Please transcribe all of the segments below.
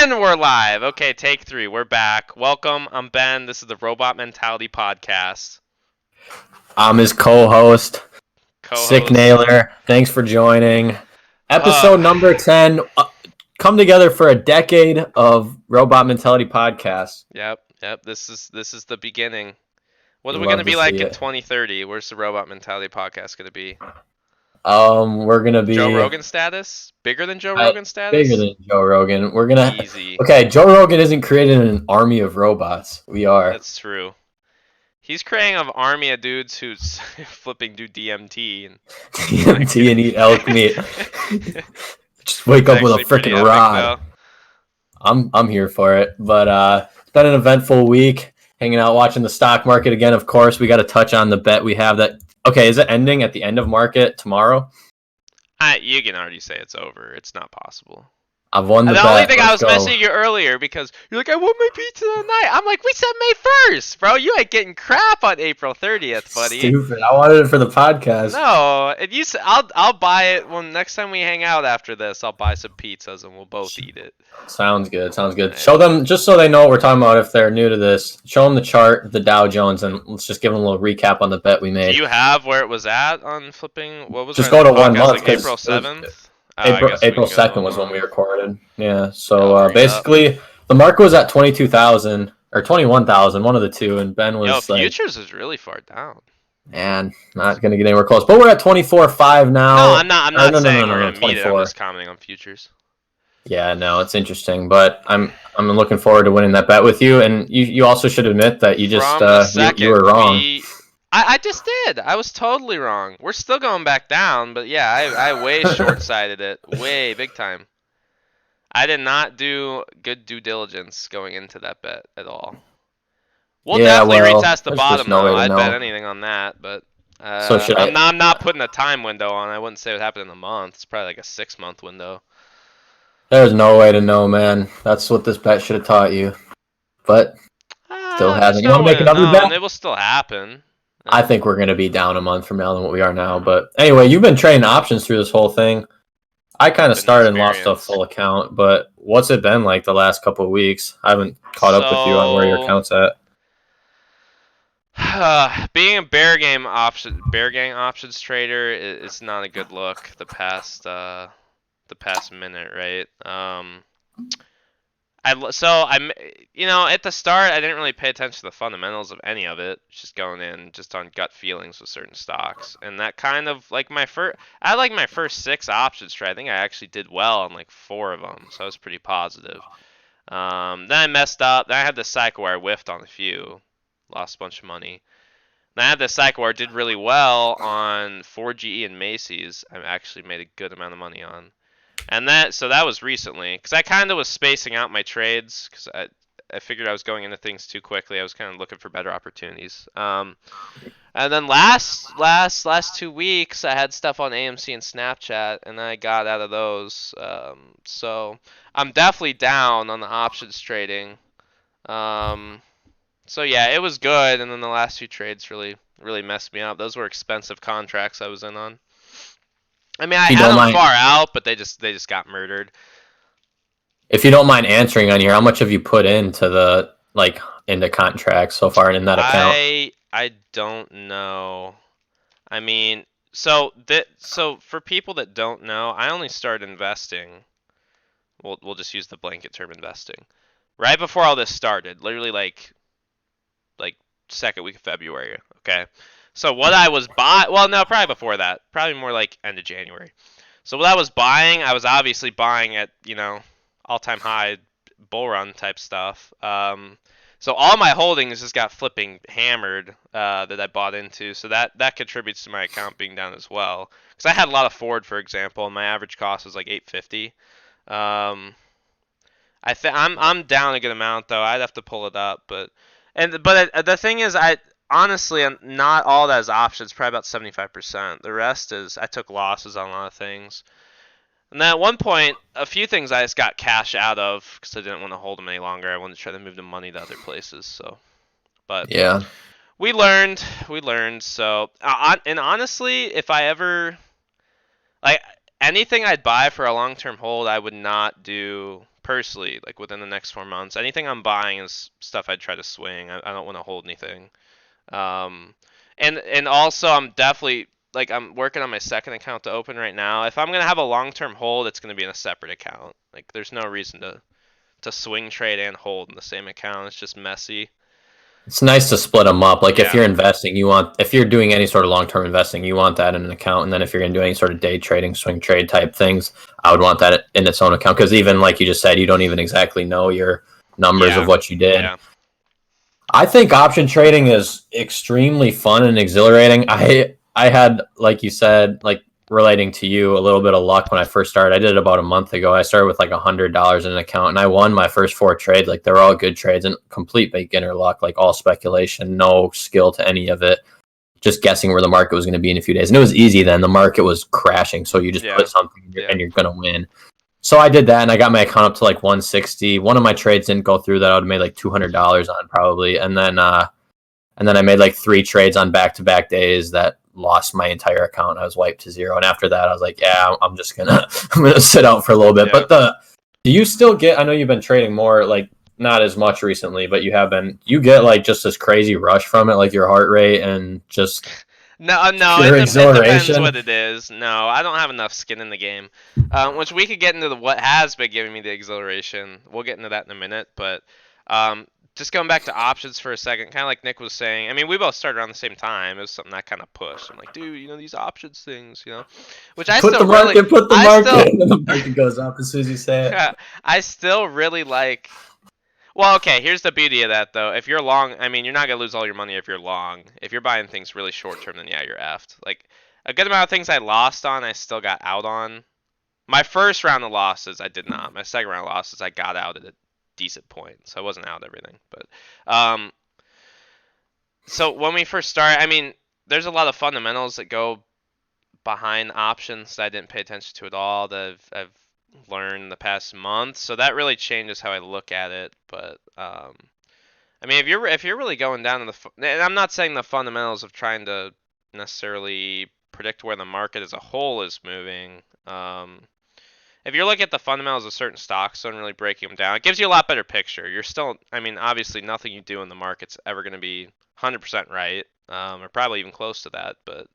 And we're live. Okay, take 3. We're back. Welcome. I'm Ben. This is the Robot Mentality Podcast. I'm his co-host, Sick Co-host. Nailer. Thanks for joining. Episode number 10. Come together for a decade of Robot Mentality Podcast. Yep. This is the beginning. What are We'd we going love to be to like see in it. 2030? Where's the Robot Mentality Podcast going to be? We're gonna be Joe Rogan status? Bigger than Joe Rogan status? bigger than Joe Rogan. We're gonna. Easy. Okay, Joe Rogan isn't creating an army of robots. We are. That's true. He's creating an army of dudes who's flipping do DMT and DMT and eat elk meat. Just wake up with a freaking rod. I'm here for it. But it's been an eventful week. Hanging out, watching the stock market again. Of course, we got to touch on the bet we have that. Okay, is it ending at the end of market tomorrow? You can already say it's over. It's not possible. I've won the bet. The only thing I was messaging you earlier because you're like, I want my pizza tonight. I'm like, we said May 1st, bro. You ain't getting crap on April 30th, buddy. Stupid. I wanted it for the podcast. No, and you said I'll buy it when next time we hang out after this. I'll buy some pizzas and we'll both eat it. Sounds good. Sounds good. Show them just so they know what we're talking about if they're new to this. Show them the chart, the Dow Jones, and let's just give them a little recap on the bet we made. Do you have where it was at on flipping? What was just go to 1 month? Like April 7th. April 2nd was when we recorded. Yeah. So basically, the market was at 22,000 or 21,000, one of the two, and Ben was like, futures is really far down. Man, not gonna get anywhere close. But we're at 24.5 now. No, I'm not saying we're gonna meet it. 24. I'm just commenting on futures. Yeah, no, it's interesting, but I'm looking forward to winning that bet with you. And you also should admit that you just you were wrong. I just did. I was totally wrong. We're still going back down, but yeah, I way short-sighted it. Way, big time. I did not do good due diligence going into that bet at all. We'll definitely retest the bottom, though. I'd bet anything on that, but I'm not putting a time window on. I wouldn't say it happened in a month. It's probably like a 6-month window. There's no way to know, man. That's what this bet should have taught you. But still hasn't. You want to make another bet? It will still happen. I think we're going to be down a month from now than what we are now. But anyway, you've been trading options through this whole thing. I kind of started and lost a full account, but what's it been like the last couple of weeks? I haven't caught up with you on where your account's at. Being a bear gang options trader is not a good look the past minute, right? At the start, I didn't really pay attention to the fundamentals of any of it. Just going in just on gut feelings with certain stocks, and that kind of like my first 6 options trade. I think I actually did well on like 4 of them, so I was pretty positive. Then I messed up. Then I had this cycle where I whiffed on a few, lost a bunch of money. Then I had this cycle where I did really well on 4GE and Macy's. I actually made a good amount of money on. And that was recently, because I kind of was spacing out my trades, because I figured I was going into things too quickly. I was kind of looking for better opportunities. And then last 2 weeks, I had stuff on AMC and Snapchat, and I got out of those. So I'm definitely down on the options trading. So yeah, it was good, and then the last 2 trades really messed me up. Those were expensive contracts I was in on. I mean, I had them far out, but they just got murdered. If you don't mind answering on here, how much have you put into into contracts so far in that account? I don't know. I mean, so for people that don't know, I only started investing. We'll just use the blanket term investing. Right before all this started, literally like second week of February. Okay. So what I was buying, well, no, probably before that, probably more like end of January. So what I was buying, I was obviously buying at, all-time high bull run type stuff. So all my holdings just got flipping hammered that I bought into. So that contributes to my account being down as well. Because I had a lot of Ford, for example, and my average cost was like $850. I'm down a good amount though. I'd have to pull it up, but the thing is, honestly, not all that is options, probably about 75%. The rest is, I took losses on a lot of things. And then at one point, a few things I just got cash out of because I didn't want to hold them any longer. I wanted to try to move the money to other places. So, but yeah, we learned. So, and honestly, if I ever, like, anything I'd buy for a long-term hold, I would not do personally, like within the next 4 months. Anything I'm buying is stuff I'd try to swing. I don't want to hold anything. Um, and also I'm definitely like I'm working on my second account to open right now. If I'm gonna have a long-term hold, it's gonna be in a separate account. Like there's no reason to swing trade and hold in the same account. It's just messy. It's nice to split them up. Like if Yeah. you're investing, if you're doing any sort of long term investing, you want that in an account. And then if you're going to do any sort of day trading, swing trade type things, I would want that in its own account. Because even like you just said, you don't even exactly know your numbers of Yeah. what you did. Yeah. I think option trading is extremely fun and exhilarating. I had, like you said, like relating to you, a little bit of luck when I first started. I did it about a month ago. I started with like $100 in an account, and I won my first 4 trades. Like they're all good trades and complete beginner luck, like all speculation, no skill to any of it. Just guessing where the market was going to be in a few days, and it was easy. Then the market was crashing, so you just Yeah. put something Yeah. and you're going to win. So I did that, and I got my account up to like 160. One of my trades didn't go through that I would have made like $200 on probably, and then I made like 3 trades on back-to-back days that lost my entire account. I was wiped to zero, and after that, I was like, yeah, I'm just gonna I'm gonna sit out for a little bit. Yeah. But do you still get? I know you've been trading more, like not as much recently, but you have been. You get like just this crazy rush from it, like your heart rate and just No, no, pure it depends exhilaration. what it is. No, I don't have enough skin in the game. Which we could get into what has been giving me the exhilaration. We'll get into that in a minute, but um, just going back to options for a second, kind of like Nick was saying. I mean, we both started around the same time. It was something that kind of pushed. I'm like, dude, these options things, which I Put still the really, market, put the I market, still, and the market goes up as soon as you say it. I still really like. Well, okay, here's the beauty of that though. If you're long, I mean, you're not gonna lose all your money if you're long. If you're buying things really short term, then yeah, you're effed. Like a good amount of things I lost on, I still got out on. My first round of losses, I did not. My second round of losses, I got out at a decent point, so I wasn't out everything. But so when we first started, I mean, there's a lot of fundamentals that go behind options that I didn't pay attention to at all that I've learned the past month. So that really changes how I look at it. But I mean, if you're really going down to and I'm not saying the fundamentals of trying to necessarily predict where the market as a whole is moving. If you're looking at the fundamentals of certain stocks and really breaking them down, it gives you a lot better picture. You're still, I mean, obviously nothing you do in the market's ever going to be 100% right, or probably even close to that. But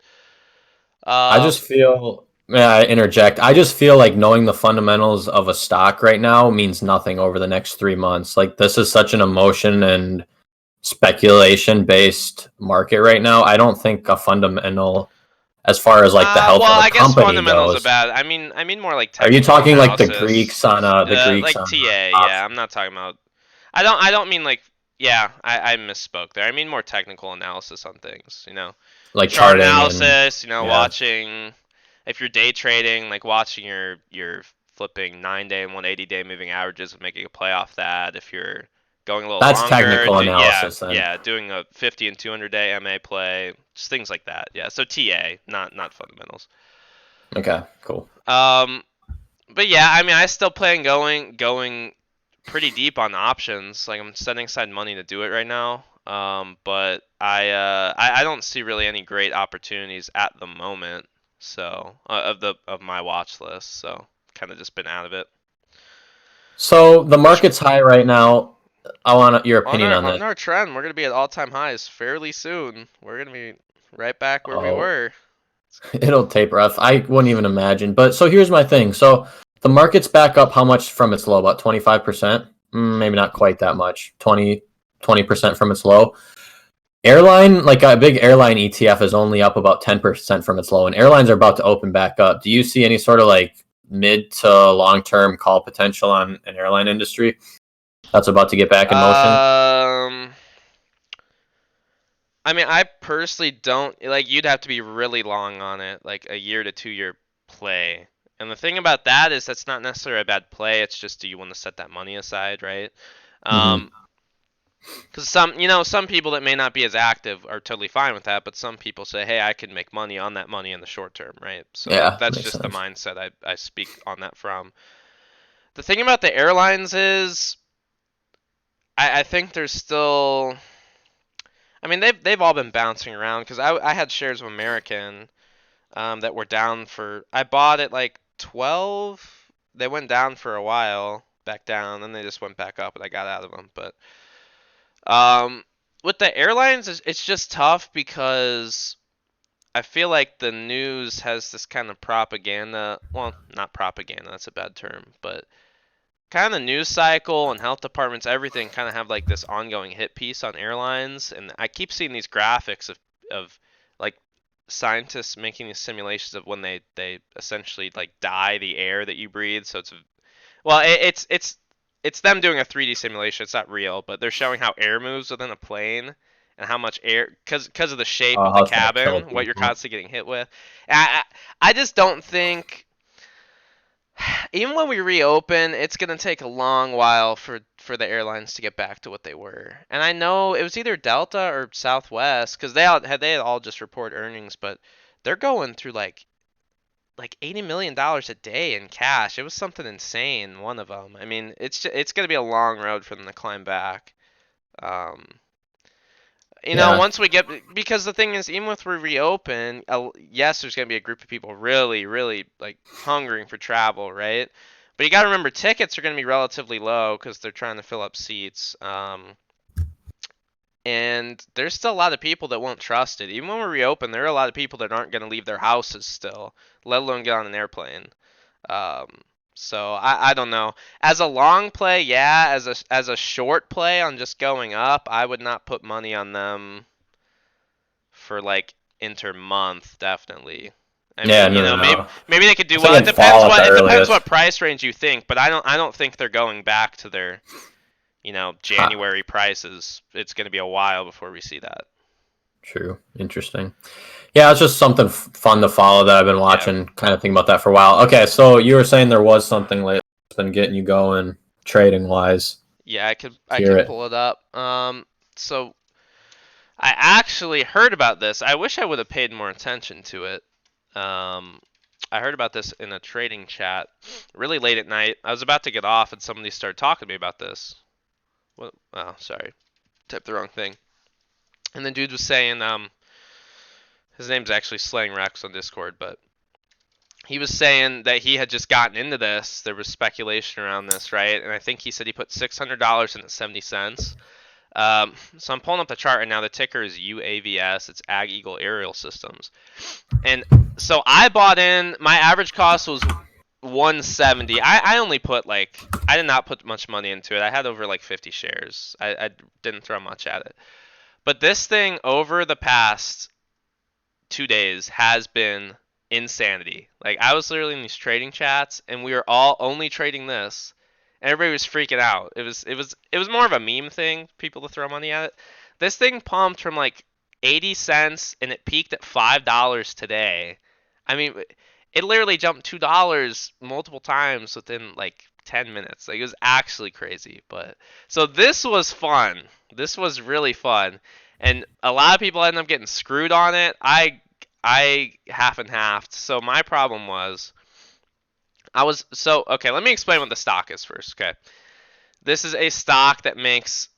I um, just feel, may I interject? I just feel like knowing the fundamentals of a stock right now means nothing over the next 3 months. Like this is such an emotion and speculation based market right now. I don't think a fundamental, as far as like the health well, of a I guess company fundamentals are goes. bad. I mean more like Are you technical talking like analysis, the Greeks like on TA. Yeah, I'm options? not talking about. I don't mean like. Yeah, I misspoke there. I mean more technical analysis on things. Like Chart charting and analysis. yeah. Watching. If you're day trading, like watching your flipping 9-day and 180-day moving averages and making a play off that. If you're going a little That's longer, technical yeah, analysis then. yeah, doing a 50 and 200-day MA play, just things like that. Yeah, so TA, not fundamentals. Okay, cool. Um, but yeah, I mean, I still plan going pretty deep on options. Like I'm setting aside money to do it right now. But I don't see really any great opportunities at the moment. So of my watch list. So kind of just been out of it. So the Which market's high right now. I want your on opinion our on on this. our trend, we're gonna be at all-time highs fairly soon. We're gonna be right back where we Oh, were. it'll taper off. I wouldn't even imagine. But so here's my thing. So the market's back up how much from its low? About 25%? Maybe not quite that much. 20% from its low. Airline, like a big airline ETF, is only up about 10% from its low, and airlines are about to open back up. Do you see any sort of like mid to long term call potential on an airline industry that's about to get back in motion? Um, I mean, I personally don't like. You'd have to be really long on it, like a year to 2 year play. And the thing about that is that's not necessarily a bad play. It's just do you want to set that money aside, right? Hmm. Um, because some people that may not be as active are totally fine with that, but some people say, hey, I can make money on that money in the short term, right? So Yeah, that's makes just the sense. mindset I speak on that from. The thing about the airlines is, I think there's still. I mean, they've all been bouncing around because I had shares of American that were down for. I bought it like 12. They went down for a while. back down, and they just went back up, and I got out of them. But um, with the airlines, it's just tough because I feel like the news has this kind of propaganda. Well, not propaganda, that's a bad term, but kind of the news cycle and health departments, everything kind of have like this ongoing hit piece on airlines. And I keep seeing these graphics of like scientists making these simulations of when they essentially like dye the air that you breathe. So well, it's them doing a 3D simulation. It's not real, but they're showing how air moves within a plane and how much air, because of the shape of the How it's gonna kill cabin, what you're people. constantly getting hit with. I just don't think, even when we reopen, it's gonna take a long while for the airlines to get back to what they were. And I know it was either Delta or Southwest, because they had all just report earnings, but they're going through like $80 million a day in cash. It was something insane. One of them. I mean, it's gonna be a long road for them to climb back. Um, Yeah, once we get, because the thing is, even if we reopen, yes, there's gonna be a group of people really, really like hungering for travel, right? But you gotta remember, tickets are gonna be relatively low because they're trying to fill up seats. And there's still a lot of people that won't trust it. Even when we reopen, there are a lot of people that aren't gonna leave their houses still, let alone get on an airplane. Um, so I don't know. As a long play, yeah. As a short play on just going up, I would not put money on them for like inter-month, definitely. I yeah, mean, no, no, maybe no. maybe they could I do think well. It in depends fall at the what it depends earliest. what price range you think, but I don't think they're going back to their Ha, January prices. It's going to be a while before we see that. true, interesting. Yeah, it's just something fun to follow that I've been Yeah. watching. Kind of thinking about that for a while. Okay, so you were saying there was something lately that's been getting you going trading wise. Yeah, I Hear could it. pull it up. So I actually heard about this. I wish I would have paid more attention to it. Um, I heard about this in a trading chat really late at night. I was about to get off and somebody started talking to me about this. What? Oh, sorry. Typed the wrong thing. And the dude was saying, his name's actually Slang Rex on Discord, but he was saying that he had just gotten into this. There was speculation around this, right? And I think he said he put $600 in at 70 cents. So I'm pulling up the chart right now. The ticker is UAVS. It's Ag Eagle Aerial Systems. And so I bought in. My average cost was 170. I only put I did not put much money into it. I had over like 50 shares. I didn't throw much at it. But this thing over the past 2 days has been insanity. Like I was literally in these trading chats and we were all only trading this. And everybody was freaking out. It was more of a meme thing, people to throw money at it. This thing pumped from like 80 cents and it peaked at $5 today. I mean, it literally jumped $2 multiple times within like 10 minutes. Like it was actually crazy. But so this was fun. This was really fun. And a lot of people end up getting screwed on it. I half and half. So my problem was okay, let me explain what the stock is first, okay? This is a stock that makes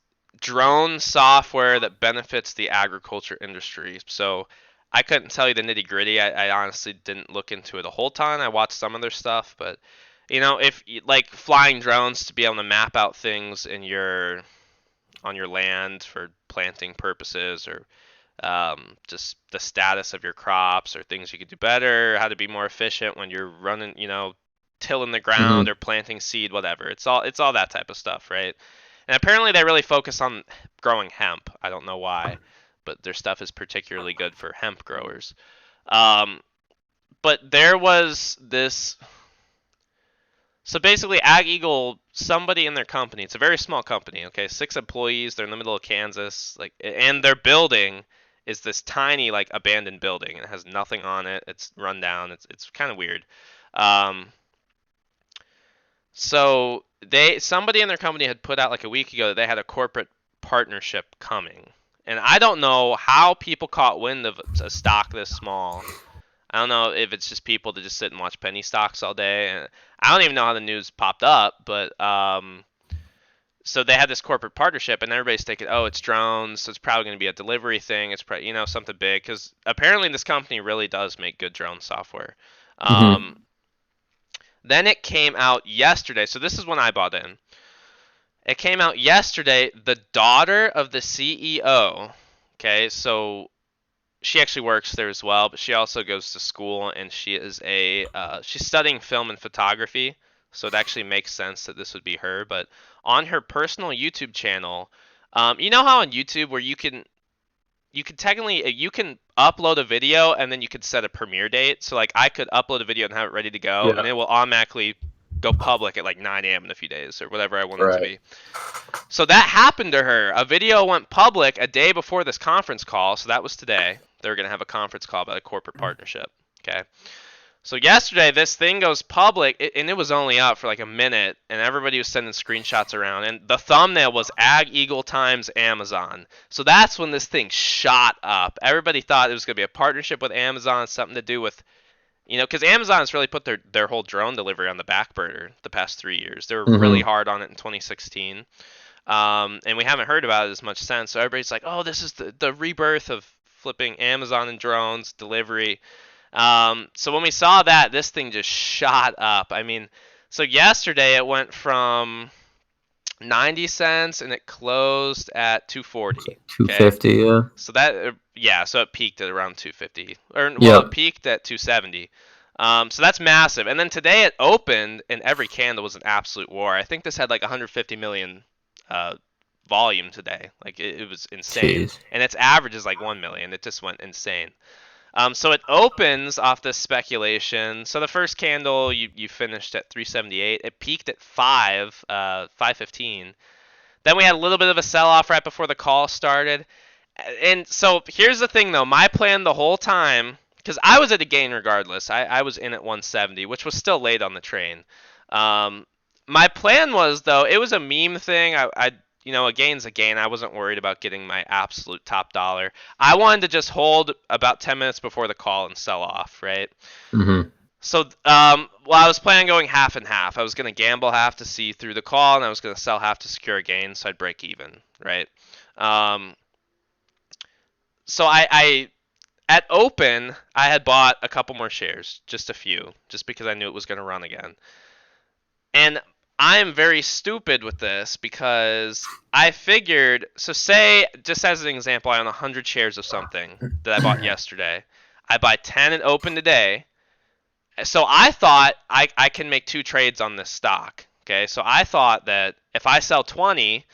drone software that benefits the agriculture industry. So I couldn't tell you the nitty gritty. I honestly didn't look into it a whole ton. I watched some of their stuff, but if like flying drones to be able to map out things on your land for planting purposes, or just the status of your crops, or things you could do better, how to be more efficient when you're running, tilling the ground Hmm. or planting seed, whatever. It's all that type of stuff, right? And apparently they really focus on growing hemp. I don't know why, but their stuff is particularly good for hemp growers. Um, but there was this. So basically, Ag Eagle, somebody in their company, it's a very small company, okay, 6 employees, they're in the middle of Kansas, like, and their building is this tiny, like, abandoned building. It has nothing on it. It's run down. It's kind of weird. Um, so somebody in their company had put out like a week ago that they had a corporate partnership coming, and I don't know how people caught wind of a stock this small. I don't know if it's just people that just sit and watch penny stocks all day, and I don't even know how the news popped up, but so they had this corporate partnership, and everybody's thinking, oh, it's drones, so it's probably going to be a delivery thing. It's probably something big, because apparently this company really does make good drone software. Hmm. Um, Then it came out yesterday. So this is when I bought in. It came out yesterday. The daughter of the CEO. Okay, so she actually works there as well, but she also goes to school and she is she's studying film and photography. So it actually makes sense that this would be her. But on her personal YouTube channel, you know how on YouTube where you can technically you can upload a video and then you could set a premiere date. So like I could upload a video and have it ready to go, and Yeah. it will automatically go public at like 9 a.m. in a few days or whatever I want it to Right. be. So that happened to her. A video went public a day before this conference call. So that was today. They were gonna have a conference call about a corporate partnership. Okay. So yesterday, this thing goes public, and it was only up for like a minute, and everybody was sending screenshots around, and the thumbnail was Ag Eagle times Amazon. So that's when this thing shot up. Everybody thought it was going to be a partnership with Amazon, something to do with, because Amazon has really put their whole drone delivery on the back burner the past 3 years. They were really Mm-hmm. hard on it in 2016, and we haven't heard about it as much since. So everybody's like, oh, this is the rebirth of flipping Amazon and drones delivery. So when we saw that, this thing just shot up. I mean, so yesterday it went from 90 cents and it closed at It's 240. like two Okay. fifty. Yeah. So yeah, so it peaked at around 250. Or, well, it Yep. peaked at 270. So that's massive. And then today it opened and every candle was an absolute war. I think this had like 150 million uh, volume today. Like it was insane. Jeez. And its average is like 1 million. It just went insane. So it opens off this speculation. So the first candle you finished at 378. It peaked at 515. Then we had a little bit of a sell-off right before the call started. And so here's the thing though, my plan the whole time, because I was at a gain regardless. I was in at 170, which was still late on the train. Um, my plan was though, it was a meme thing. A gain's a gain. I wasn't worried about getting my absolute top dollar. I wanted to just hold about 10 minutes before the call and sell off, right? Mm-hmm. So, well, I was planning on going half and half. I was going to gamble half to see through the call, and I was going to sell half to secure a gain, so I'd break even, right? Um, so I at open, I had bought a couple more shares, just a few, just because I knew it was going to run again. And I am very stupid with this because I figured, so say, just as an example, I own 100 shares of something that I bought yesterday. I buy 10 and open today. So I thought I can make two trades on this stock. Okay, so I thought that if I sell 20,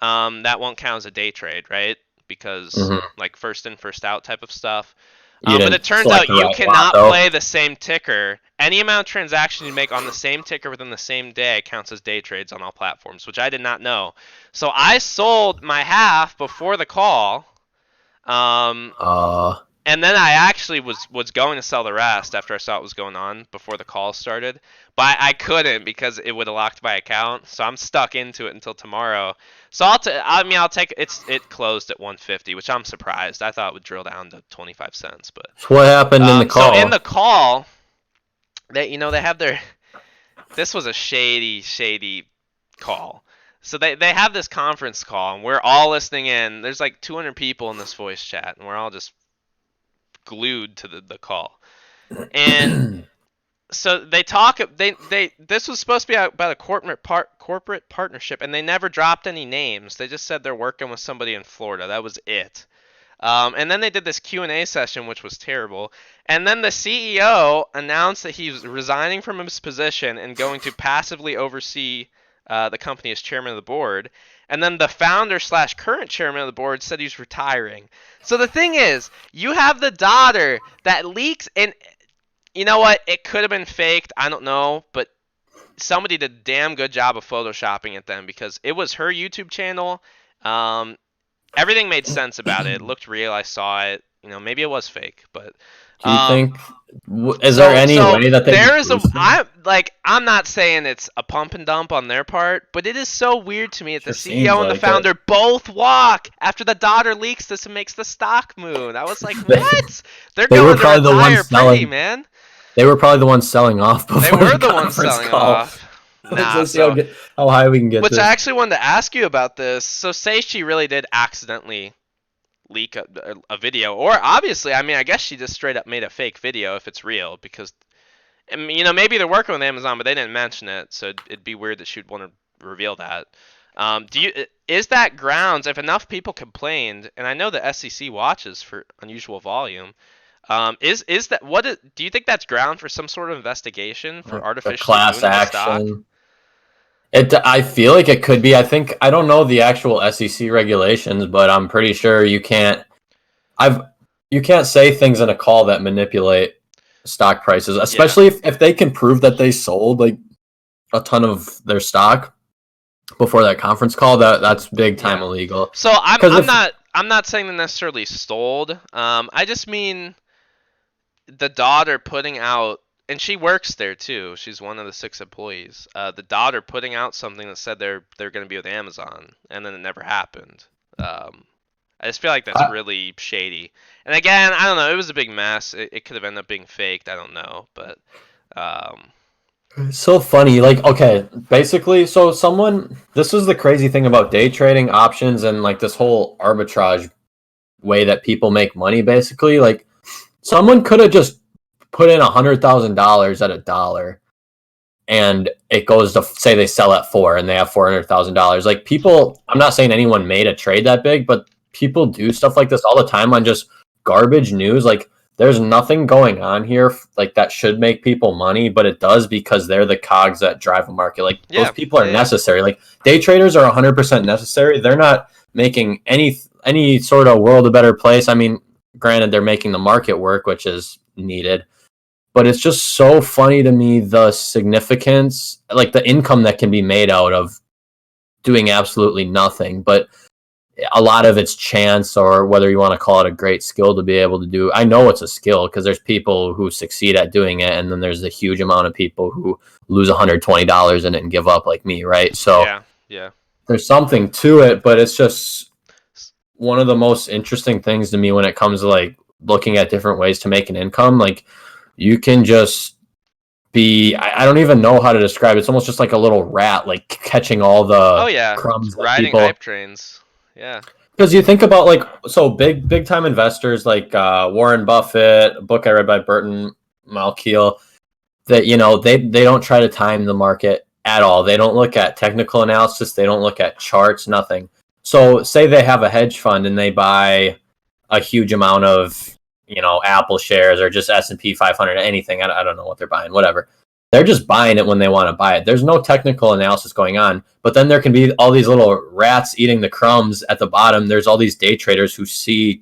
that won't count as a day trade, right? Because Mm-hmm. like first in, first out type of stuff. You But it didn't turns select out the you right lot cannot though. play the same ticker. Any amount of transaction you make on the same ticker within the same day counts as day trades on all platforms, which I did not know. So I sold my half before the call. Um, Uh. and then I actually was going to sell the rest after I saw what was going on before the call started, but I couldn't because it would have locked my account. So I'm stuck into it until tomorrow. So I'll take it closed at 150, which I'm surprised. I thought it would drill down to 25 cents, but So what happened in the so in call? the call, they have their this was a shady call. So they have this conference call and we're all listening in. There's like 200 people in this voice chat and we're all just glued to the call. And so they talk they this was supposed to be about a corporate partnership and they never dropped any names. They just said they're working with somebody in Florida. That was it. And then they did this Q&A session, which was terrible. And then the CEO announced that he was resigning from his position and going to passively oversee the company as chairman of the board. And then the founder slash current chairman of the board said he's retiring. So the thing is, you have the daughter that leaks, and you know what? It could have been faked. I don't know, but somebody did a damn good job of photoshopping it then because it was her YouTube channel. Um, Everything made sense about it. It looked real. I saw it. Maybe it was fake, but Do you um, think? Is there so any so way that they there could is a boost them? I'm not saying it's a pump and dump on their part, but it is so weird to me that the Sure seems CEO and the like it. founder both walk after the daughter leaks this and makes the stock moon. I was like, They, what? They're they were going to probably the retire ones pretty, selling. man. They were probably the ones selling off They before were the the ones conference selling call. off. Let's Nah, just see how so how high we can get which I this. actually wanted to ask you about this. So say she really did accidentally leak a video, or obviously, I mean, I guess she just straight up made a fake video if it's real, because And, you know, maybe they're working with Amazon, but they didn't mention it, so it'd be weird that she'd want to reveal that. Do you is that grounds if enough people complained, and I know the SEC watches for unusual volume. Is that do you think that's ground for some sort of investigation for A artificially class booning a stock? action. I feel like it could be. I don't know the actual SEC regulations, but I'm pretty sure I've you can't say things in a call that manipulate stock prices, Yeah. especially if they can prove that they sold like a ton of their stock before that conference call. That's big time Yeah. illegal. So I'm Because I'm if not I'm not saying they necessarily stole. I just mean the daughter putting out, and she works there too. She's one of the 6 employees. The daughter putting out something that said they're going to be with Amazon, and then it never happened. Um, I just feel like that's I, really shady. And again, I don't know. It was a big mess. It could have ended up being faked. I don't know, but um, it's so funny, like okay, basically, so someone this is the crazy thing about day trading options and like this whole arbitrage way that people make money. Basically, like someone could have just put in $100,000 at a dollar and it goes to say they sell at four and they have $400,000. Like people, I'm not saying anyone made a trade that big, but people do stuff like this all the time on just garbage news. Like there's nothing going on here like that should make people money, but it does because they're the cogs that drive a market. Like those yeah, people are yeah, yeah. necessary. Like day traders are 100% necessary. They're not making any sort of world a better place. I mean, granted, they're making the market work, which is needed, but it's just so funny to me the significance, like the income that can be made out of doing absolutely nothing. But a lot of it's chance, or whether you want to call it a great skill to be able to do. I know it's a skill because there's people who succeed at doing it, and then there's a huge amount of people who lose $120 in it and give up, like me, right? So Yeah, yeah. there's something to it, but it's just one of the most interesting things to me when it comes to like looking at different ways to make an income. Like you can just I don't even know how to describe it. It's almost just like a little rat, like catching all Oh the yeah, crumbs that riding people. hype trains. Yeah, Because you think about like so big time investors like Warren Buffett, a book I read by Burton Malkiel, that they don't try to time the market at all. They don't look at technical analysis. They don't look at charts. Nothing. So say they have a hedge fund and they buy a huge amount of Apple shares or just S&P 500, anything. I don't know what they're buying, whatever. They're just buying it when they want to buy it. There's no technical analysis going on, but then there can be all these little rats eating the crumbs at the bottom. There's all these day traders who see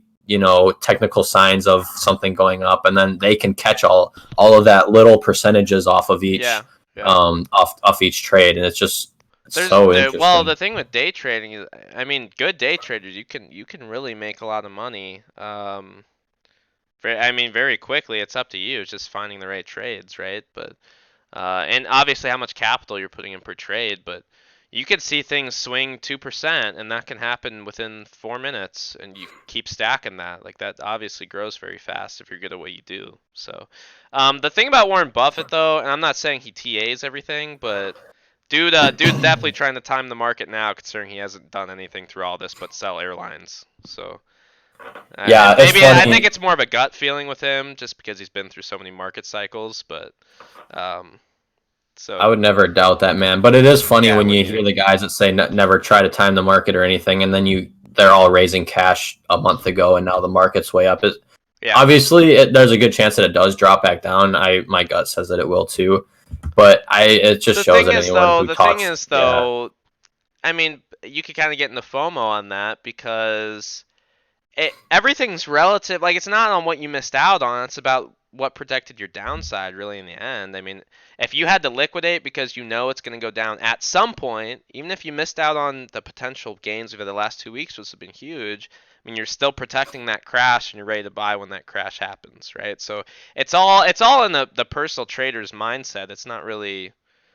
technical signs of something going up, and then they can catch all of that little percentages off of yeah, each yeah. off each trade, and it's just There's so well, the interesting. thing with day trading is, I mean, good day traders, you can really make a lot of money. I mean, very quickly. It's up to you. It's just finding the right trades, right? But and obviously how much capital you're putting in per trade, but you could see things swing 2%, and that can happen within 4 minutes, and you keep stacking that. Like that obviously grows very fast if you're good at what you do. So, the thing about Warren Buffett though, and I'm not saying he TAs everything, but dude's definitely trying to time the market now, considering he hasn't done anything through all this but sell airlines. So, Yeah, and it's maybe I think funny. it's more of a gut feeling with him, just because he's been through so many market cycles. But, um, I so would never doubt that, man. But it is funny yeah, I when wouldn't you either. hear the guys that say never try to time the market or anything, and then they're all raising cash a month ago, and now the market's way up. Yeah. Obviously, there's a good chance that it does drop back down. My gut says that it will too, but it just shows that anyone who The thing talks, is yeah, though, I mean, you could kind of get into FOMO on that because everything's relative. Like, it's not on what you missed out on. It's about what protected your downside, really, in the end. I mean, if you had to liquidate because you know it's going to go down at some point, even if you missed out on the potential gains over the last 2 weeks, which have been huge, I mean, you're still protecting that crash and you're ready to buy when that crash happens, right? So it's all in the personal trader's mindset. It's not really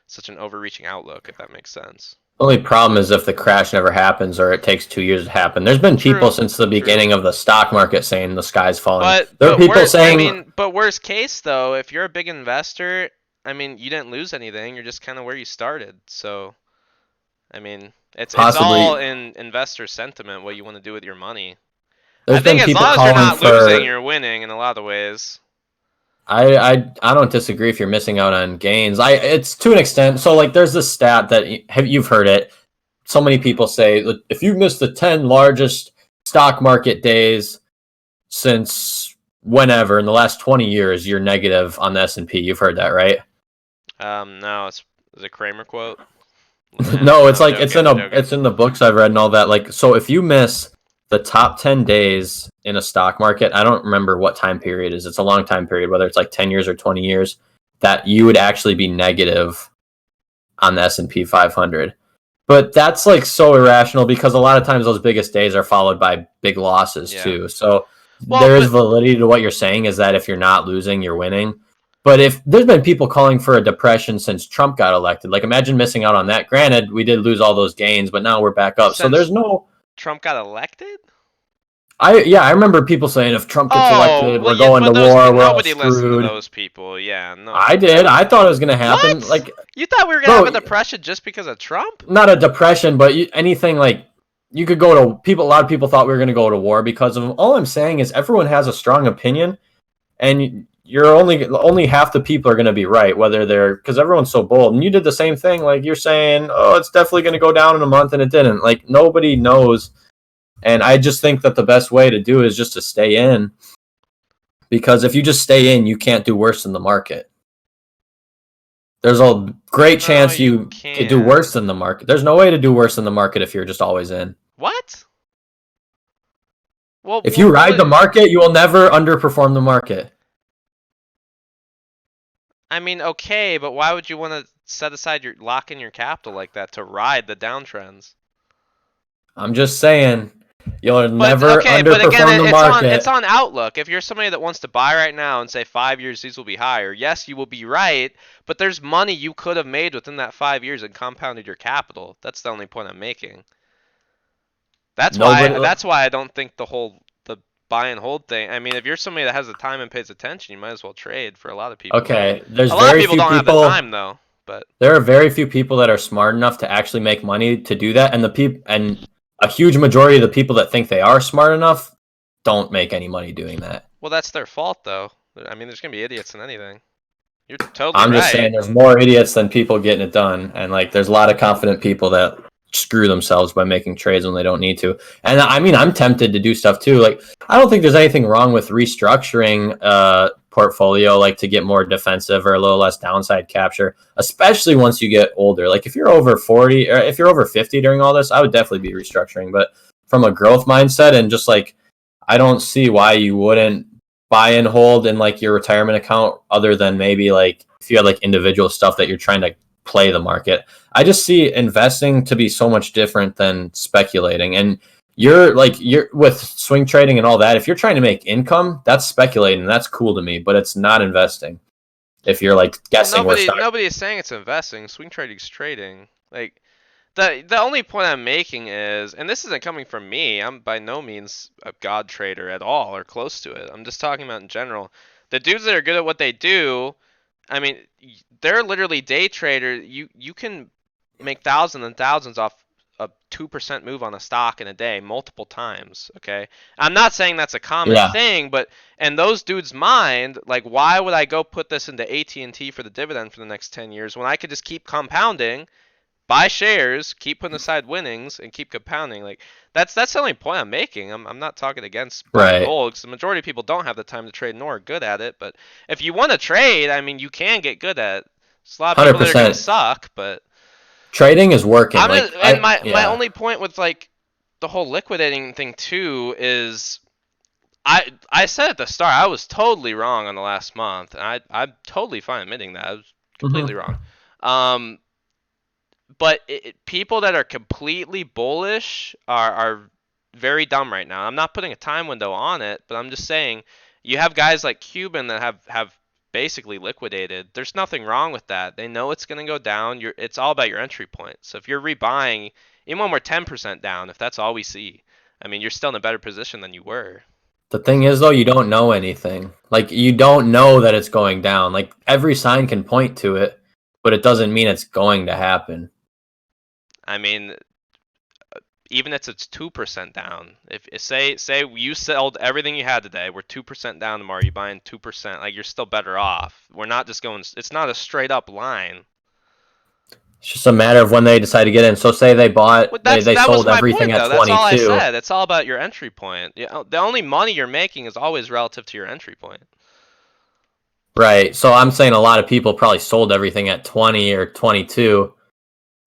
such an overreaching outlook, if that makes sense. only problem is if the crash never happens or it takes 2 years to happen. There's been people True, since the true. beginning of the stock market saying the sky's falling. But There are but people wor I saying mean, but worst case though, if you're a big investor, I mean, you didn't lose anything. You're just kind of where you started. So, I mean, it's all possibly in investor sentiment what you want to do with your money. I there's think been as people long as you're calling not losing, for you're winning in a lot of ways. I don't disagree if you're missing out on gains. It's to an extent. So like there's this stat that you've heard it. So many people say that if you miss the 10 largest stock market days since whenever in the last 20 years, you're negative on the S&P. You've heard that, right? No, it's a Kramer quote. No, No, it's I'm like joking. I'm joking. it's in the books I've read and all that. Like, so if you miss the top 10 days in a stock market, I don't remember what time period it is. It's a long time period, whether it's like 10 years or 20 years, that you would actually be negative on the S&P 500. But that's like so irrational because a lot of times those biggest days are followed by big losses Yeah. too. So Well, there is but validity to what you're saying, is that if you're not losing, you're winning. But if there's been people calling for a depression since Trump got elected, like imagine missing out on that. Granted, we did lose all those gains, but now we're back up. So there's since no. Trump got elected? I remember people saying if Trump gets Oh, elected, well, we're yeah, going but to those war, we're all nobody listened to screwed. those people. Yeah, no. I did. I thought it was gonna happen. What? Like, You thought we were gonna have bro, a depression just because of Trump? not a depression, but anything like you could go to people. A lot of people thought we were gonna go to war because of him. All I'm saying is everyone has a strong opinion, and you're only half the people are going to be right, whether they're because everyone's so bold. And you did the same thing, like you're saying, oh, it's definitely going to go down in a month, and it didn't. Like nobody knows, and I just think that the best way to do it is just to stay in, because if you just stay in, you can't do worse than the market. There's a great No, chance you you could do can't. worse than the market. There's no way to do worse than the market if you're just always in. What? Well, If you well, ride the market, you will never underperform the market. I mean, okay, but why would you want to set aside your lock in your capital like that to ride the downtrends? I'm just saying, you'll But never okay, but again, underperform the it's market. on outlook. If you're somebody that wants to buy right now and say 5 years these will be higher, yes, you will be right. But there's money you could have made within that 5 years and compounded your capital. That's the only point I'm making. That's Nobody. why that's why I don't think the buy and hold thing. I mean, if you're somebody that has the time and pays attention, you might as well trade for a lot of people. Okay, A lot of people don't have the time though. But there are very few people that are smart enough to actually make money to do that, and a huge majority of the people that think they are smart enough don't make any money doing that. well, that's their fault though. I mean, there's gonna be idiots in anything. You're totally I'm just right. saying there's more idiots than people getting it done, and like there's a lot of confident people that screw themselves by making trades when they don't need to. And I mean, I'm tempted to do stuff too. Like I don't think there's anything wrong with restructuring portfolio, like to get more defensive or a little less downside capture, especially once you get older. Like if you're over 40 or if you're over 50 during all this, I would definitely be restructuring. But from a growth mindset and just like I don't see why you wouldn't buy and hold in like your retirement account, other than maybe like if you had like individual stuff that you're trying to play the market. I just see investing to be so much different than speculating. And you're with swing trading and all that. If you're trying to make income, that's speculating. That's cool to me, but it's not investing. If you're like Well, guessing where stock. nobody is saying it's investing. Swing trading's trading. Like the only point I'm making is, and this isn't coming from me. I'm by no means a god trader at all or close to it. I'm just talking about in general. The dudes that are good at what they do, I mean, they're literally day traders. You can make thousands and thousands off a 2% move on a stock in a day multiple times, okay? I'm not saying that's a common Yeah, thing, but in those dudes' mind, like why would I go put this into AT&T for the dividend for the next 10 years when I could just keep compounding, buy shares, keep putting aside winnings, and keep compounding? Like that's the only point I'm making. I'm not talking against buy and right. hold because the majority of people don't have the time to trade nor are good at it. But if you want to trade, I mean, you can get good at it. There's a lot of people that are gonna 100%. suck, but Trading is working. I'm Like just, and my yeah. only point with like the whole liquidating thing too is I said at the start I was totally wrong on the last month, and I'm totally fine admitting that I was completely Mhm. wrong. Um, but people that are completely bullish are very dumb right now. I'm not putting a time window on it, but I'm just saying you have guys like Cuban that have basically liquidated. There's nothing wrong with that. They know it's going to go down. It's all about your entry point. So if you're rebuying, even when we're 10% down, if that's all we see, I mean, you're still in a better position than you were. The thing is, though, you don't know anything. Like, you don't know that it's going down. Like, every sign can point to it, but it doesn't mean it's going to happen. I mean, even if it's 2% down. If say you sold everything you had today, we're 2% down tomorrow. You buying 2%, like you're still better off. We're not just going. It's not a straight up line. It's just a matter of when they decide to get in. So say they bought, Well, they that was sold my everything point at though. That's all I 22. said. It's all about your entry point. The only money you're making is always relative to your entry point. Right. So I'm saying a lot of people probably sold everything at 20 or 22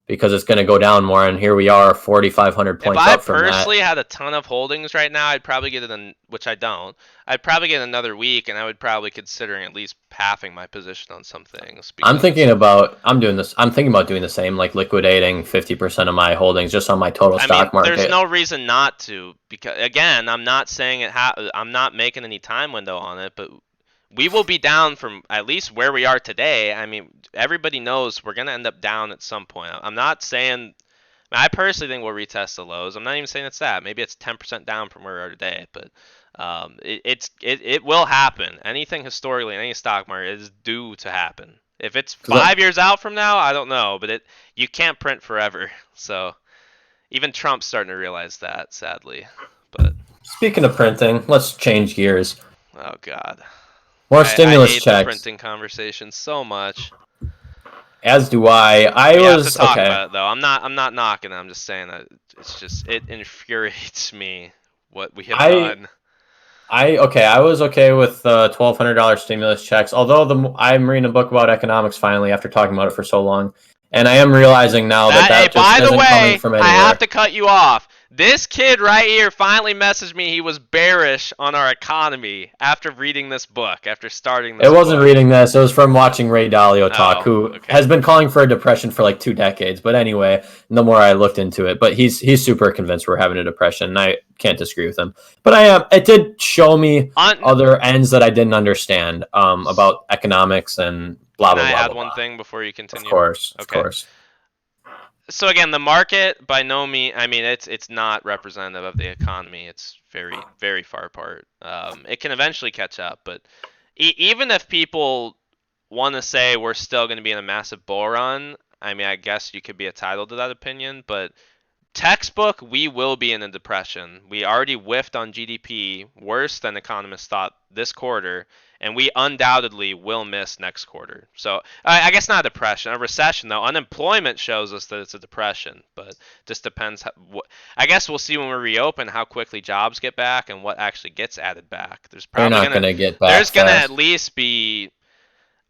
because it's going to go down more. And here we are, 4,500 If points I up from that. personally had a ton of holdings right now, I'd probably get it in, which I don't. I'd probably get another week, and I would probably considering at least halving my position on some things because I'm thinking about doing the same, like liquidating 50% of my holdings just on my total I mean, stock there's market. no reason not to. Because again, I'm not saying I'm not making any time window on it, but we will be down from at least where we are today. I mean, everybody knows we're gonna end up down at some point. I'm not saying. I personally think we'll retest the lows. I'm not even saying it's that. Maybe it's 10% down from where we are today, but it will happen. Anything historically in any stock market is due to happen. If it's Because 5 years out from now, I don't know, but you can't print forever. So even Trump's starting to realize that, sadly. But speaking of printing, let's change gears. oh god, More I stimulus hate the checks. printing conversation so much. As do I. I We have to was talk okay. about it though. I'm not knocking it. I'm just saying that it's just it infuriates me what we have I done. I was okay with $1,200 stimulus checks. Although I'm reading a book about economics finally after talking about it for so long, and I am realizing now that Hey, that just by the isn't coming way, from I have anywhere. to cut you off. This kid right here finally messaged me he was bearish on our economy after reading this book, after starting It this wasn't book. reading this. It was from watching Ray Dalio talk, Oh, who okay. has been calling for a depression for like 2 decades. But anyway, the more I looked into it, but he's super convinced we're having a depression, and I can't disagree with him. But I am. It did show me Un- other ends that I didn't understand about economics and blah Can blah I blah add blah one blah. thing before you Of continue? course, of Okay. course. So again, the market by no means. I mean, it's not representative of the economy. It's very far apart. It can eventually catch up, but even if people want to say we're still going to be in a massive bull run, I mean, I guess you could be entitled to that opinion, but textbook, we will be in a depression. We already whiffed on GDP worse than economists thought this quarter, and we undoubtedly will miss next quarter. So I guess not a depression, a recession though. Unemployment shows us that it's a depression, but just depends. I guess we'll see when we reopen how quickly jobs get back and what actually gets added back. They're not going to get back There's gonna at fast. least be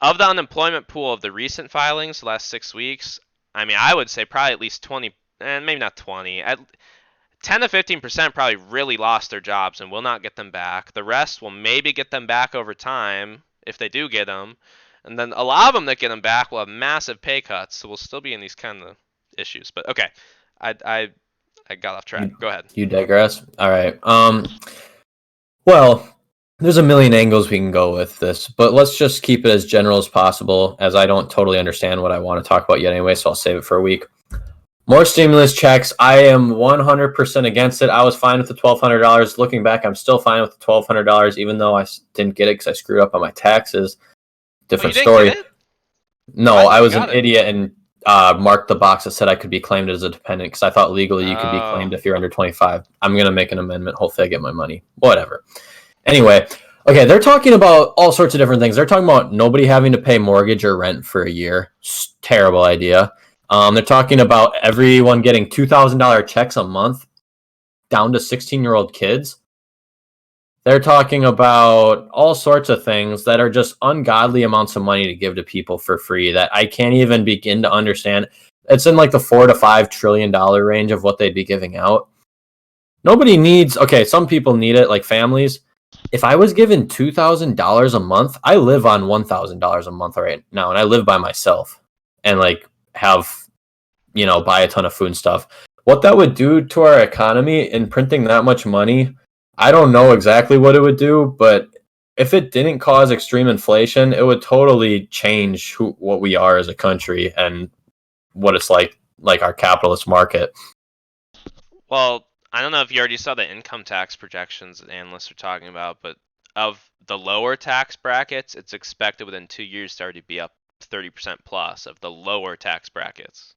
of the unemployment pool of the recent filings, the last 6 weeks. I mean, I would say probably at least 20, and maybe not 20, at 10 to 15% probably really lost their jobs and will not get them back. The rest will maybe get them back over time if they do get them. And then a lot of them that get them back will have massive pay cuts, so we'll still be in these kind of issues. But okay, I I, I got off track. You, Go ahead. you digress. All right. Well, there's a million angles we can go with this, but let's just keep it as general as possible, as I don't totally understand what I want to talk about yet anyway, so I'll save it for a week. More stimulus checks. I am 100% against it. I was fine with the $1,200. Looking back, I'm still fine with the $1,200, even though I didn't get it because I screwed up on my taxes. Oh, you Different didn't get story. it? Oh, No, I I thought you was an got it. idiot and marked the box that said I could be claimed as a dependent because I thought legally you could be Oh, claimed if you're under 25. I'm going to make an amendment. Hopefully, I get my money. Whatever. Anyway, okay, they're talking about all sorts of different things. They're talking about nobody having to pay mortgage or rent for a year. Terrible idea. They're talking about everyone getting $2,000 checks a month down to 16-year-old kids. They're talking about all sorts of things that are just ungodly amounts of money to give to people for free that I can't even begin to understand. It's in like the $4 to $5 trillion range of what they'd be giving out. Nobody needs, okay, some people need it, like families. If I was given $2,000 a month, I live on $1,000 a month right now, and I live by myself and like have, buy a ton of food and stuff. What that would do to our economy in printing that much money, I don't know exactly what it would do, but if it didn't cause extreme inflation, it would totally change what we are as a country and what it's like our capitalist market. well, I don't know if you already saw the income tax projections that analysts are talking about, but of the lower tax brackets, it's expected within 2 years to already be up 30% plus of the lower tax brackets.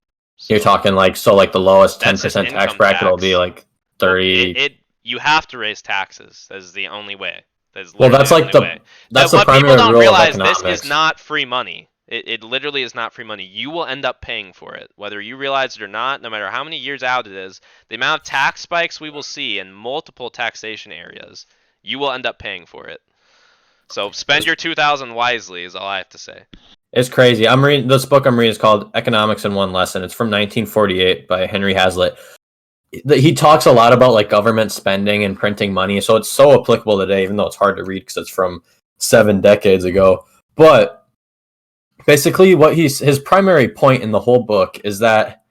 You're So talking like like the lowest that's just 10% tax income bracket will be tax. like Well, 30. you have to raise taxes. That is the only way. That is Well, literally the only way. that's That the what people primary don't rule of realize, this is economics. not free money. It literally is not free money. You will end up paying for it, whether you realize it or not. No matter how many years out it is, the amount of tax spikes we will see in multiple taxation areas, you will end up paying for it. So spend It's, your 2,000 wisely is all I have to say. it's crazy. I'm reading this book. I'm reading is called Economics in One Lesson. It's from 1948 by Henry Hazlitt. He talks a lot about like government spending and printing money, so it's so applicable today, even though it's hard to read because it's from 7 decades ago. But basically, what his primary point in the whole book is that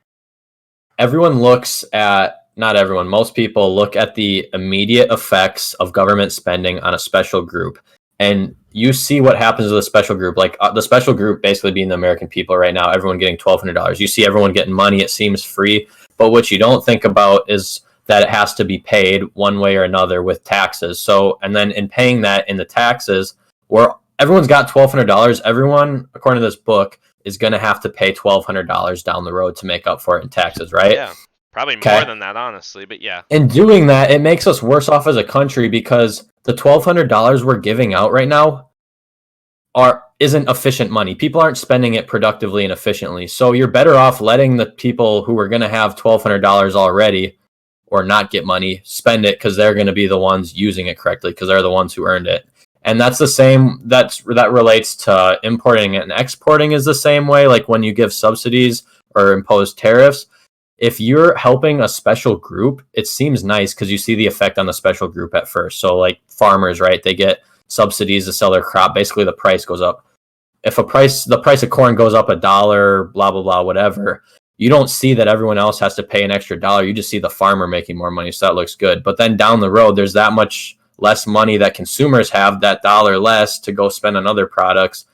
everyone looks at not everyone, most people look at the immediate effects of government spending on a special group. And you see what happens with a special group, like the special group basically being the American people right now, everyone getting $1,200. You see everyone getting money, it seems free. But what you don't think about is that it has to be paid one way or another with taxes. So, and then in paying that in the taxes, where everyone's got $1,200, everyone, according to this book, is going to have to pay $1,200 down the road to make up for it in taxes, right? Yeah, probably more Okay. than that, honestly, but yeah. In doing that, it makes us worse off as a country because the $1,200 we're giving out right now isn't efficient money. People aren't spending it productively and efficiently. So you're better off letting the people who are going to have $1,200 already or not get money spend it because they're going to be the ones using it correctly because they're the ones who earned it. And that's the same. That relates to importing and exporting is the same way. Like when you give subsidies or impose tariffs, if you're helping a special group, it seems nice because you see the effect on the special group at first. So like farmers, right? They get subsidies to sell their crop. Basically, the price goes up. If the price of corn goes up $1, blah blah blah, whatever, you don't see that everyone else has to pay an extra dollar. You just see the farmer making more money, so that looks good. But then down the road, there's that much less money that consumers have, that dollar less to go spend on other products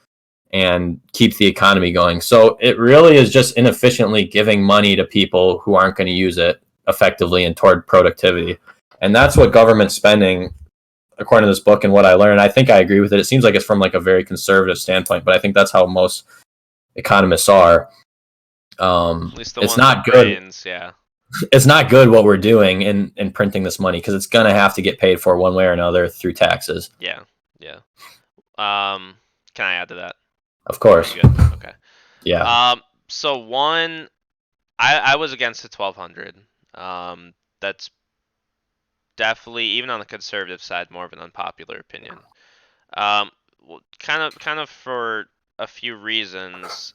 and keep the economy going. So it really is just inefficiently giving money to people who aren't going to use it effectively and toward productivity. And that's what government spending, according to this book and what I learned, I think I agree with it. It seems like it's from like a very conservative standpoint, but I think that's how most economists are. At least the It's ones with not good. brains, yeah. It's not good what we're doing in printing this money because it's going to have to get paid for one way or another through taxes. Yeah, yeah. Um, can I add to that? Of Or are course. you good? Okay. Yeah. So one, I was against the 1,200. That's definitely, even on the conservative side, more of an unpopular opinion. Well, kind of for a few reasons.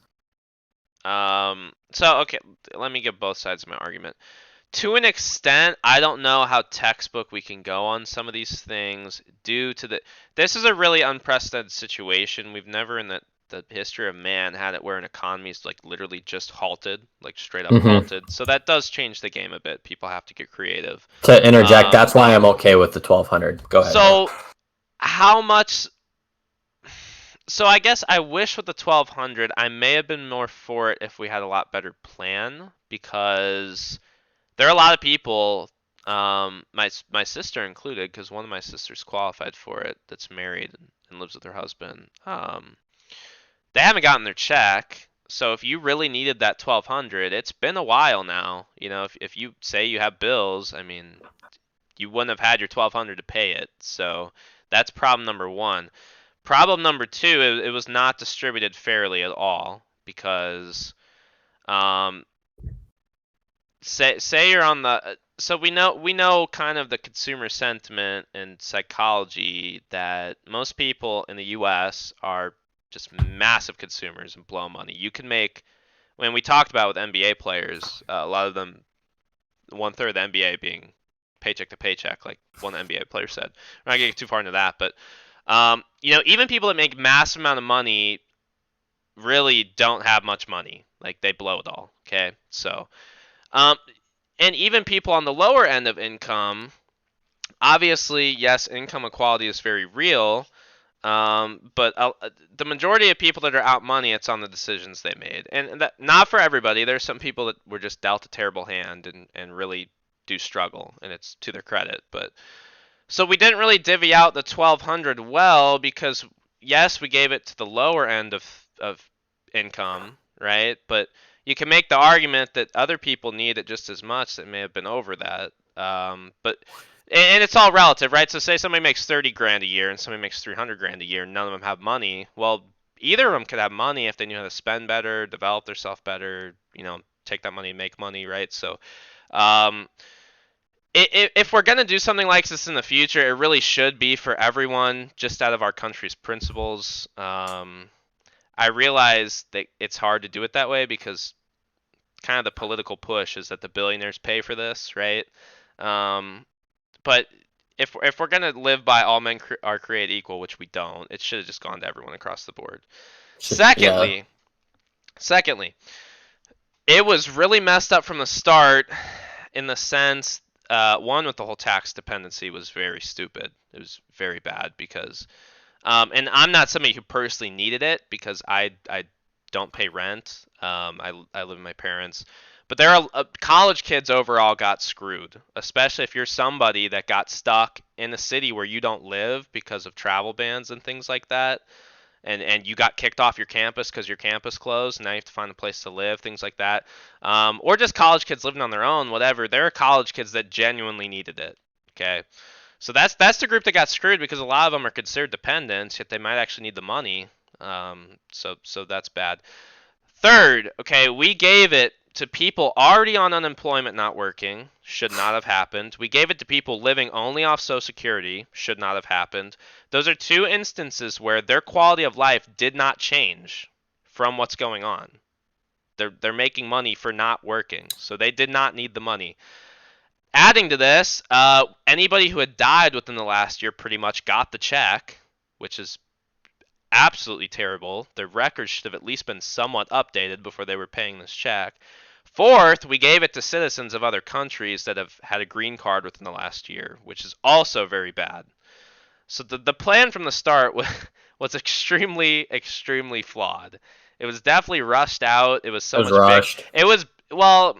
So okay, let me give both sides of my argument. To an extent, I don't know how textbook we can go on some of these things due to this is a really unprecedented situation. We've never in the history of man had it where an economy is like literally just halted, like straight up Mm-hmm. halted. So that does change the game a bit. People have to get creative. To interject, Um, that's why I'm okay with the 1,200. Go ahead. so how much? So I guess I wish with the 1,200 I may have been more for it if we had a lot better plan because there are a lot of people, my sister included, because one of my sisters qualified for it, that's married and lives with her husband. They haven't gotten their check. So if you really needed that 1,200, it's been a while now. You know, if you say you have bills, I mean, you wouldn't have had your 1,200 to pay it. So that's problem number one. Problem number two, it was not distributed fairly at all because um, say you're on the so we know kind of the consumer sentiment and psychology that most people in the US are just massive consumers and blow money. You can make when we talked about with NBA players, a lot of them, one third of the NBA being paycheck to paycheck, like one NBA player said. We're not getting too far into that, but even people that make massive amount of money really don't have much money. Like they blow it all. Okay, so um, and even people on the lower end of income, obviously, yes, income equality is very real. But the majority of people that are out money, it's on the decisions they made, and that not for everybody. There's some people that were just dealt a terrible hand and really do struggle, and it's to their credit. But so we didn't really divvy out the 1,200 well because yes, we gave it to the lower end of income, right? But you can make the argument that other people need it just as much that may have been over that. But and it's all relative, right? So say somebody makes 30 grand a year and somebody makes 300 grand a year, and none of them have money. Well, either of them could have money if they knew how to spend better, develop themselves better, take that money and make money, right? So, um, if we're gonna do something like this in the future, it really should be for everyone, just out of our country's principles. I realize that it's hard to do it that way because kind of the political push is that the billionaires pay for this, right? Um, but if we're gonna live by all men are created equal, which we don't, it should have just gone to everyone across the board. Yeah, Secondly, secondly, it was really messed up from the start in the sense, one, with the whole tax dependency was very stupid. It was very bad because, and I'm not somebody who personally needed it because I don't pay rent. I live with my parents. But there are college kids overall got screwed, especially if you're somebody that got stuck in a city where you don't live because of travel bans and things like that, and you got kicked off your campus because your campus closed. Now you have to find a place to live, things like that, or just college kids living on their own, whatever. There are college kids that genuinely needed it. Okay, so that's the group that got screwed because a lot of them are considered dependents, yet they might actually need the money. So that's bad. Third, okay, we gave it to people already on unemployment not working, should not have happened. We gave it to people living only off Social Security, should not have happened. Those are two instances where their quality of life did not change from what's going on. They're making money for not working, so they did not need the money. Adding to this, anybody who had died within the last year pretty much got the check, which is absolutely terrible. Their records should have at least been somewhat updated before they were paying this check. Fourth, we gave it to citizens of other countries that have had a green card within the last year, which is also very bad. So the plan from the start was extremely, extremely flawed. It was definitely rushed out. It was it so was much big. rushed. It was, well,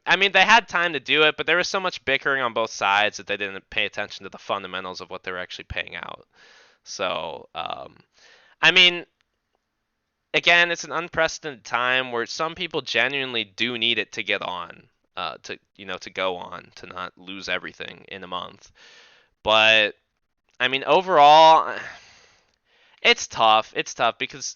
I mean, they had time to do it, but there was so much bickering on both sides that they didn't pay attention to the fundamentals of what they were actually paying out. So, I mean, again, it's an unprecedented time where some people genuinely do need it to get on, to go on, to not lose everything in a month. But I mean, overall, it's tough. It's tough because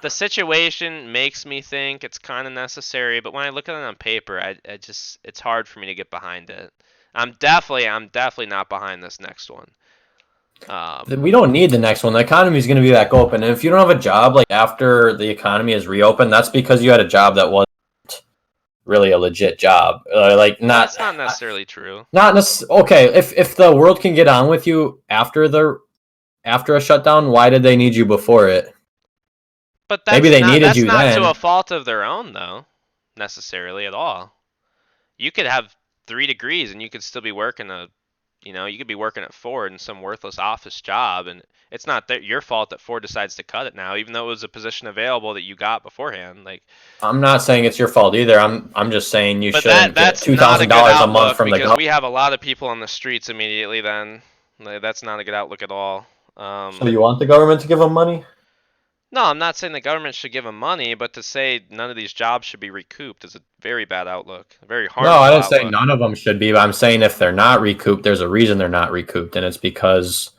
the situation makes me think it's kind of necessary, but when I look at it on paper, I just it's hard for me to get behind it. I'm definitely not behind this next one. We don't need the next one. The economy is going to be back open, and if you don't have a job like after the economy is reopened, that's because you had a job that wasn't really a legit job. Like Well, not that's not necessarily true. not okay. If the world can get on with you after a shutdown, why did they need you before it? But Maybe that's they not needed that's you not to a then. fault of their own though, necessarily at all. You could have 3 degrees and you could still be working you could be working at Ford in some worthless office job, and it's not your fault that Ford decides to cut it now, even though it was a position available that you got beforehand. Like, I'm not saying it's your fault either. I'm just saying you but that shouldn't get that's two not a thousand good dollars a month outlook from the because government. we have a lot of people on the streets immediately. Then, like, that's not a good outlook at all. So you want the government to give them money? No, I'm not saying the government should give them money, but to say none of these jobs should be recouped is a very bad outlook, a very No, I harmful didn't say outlook. none of them should be, but I'm saying if they're not recouped, there's a reason they're not recouped, and it's because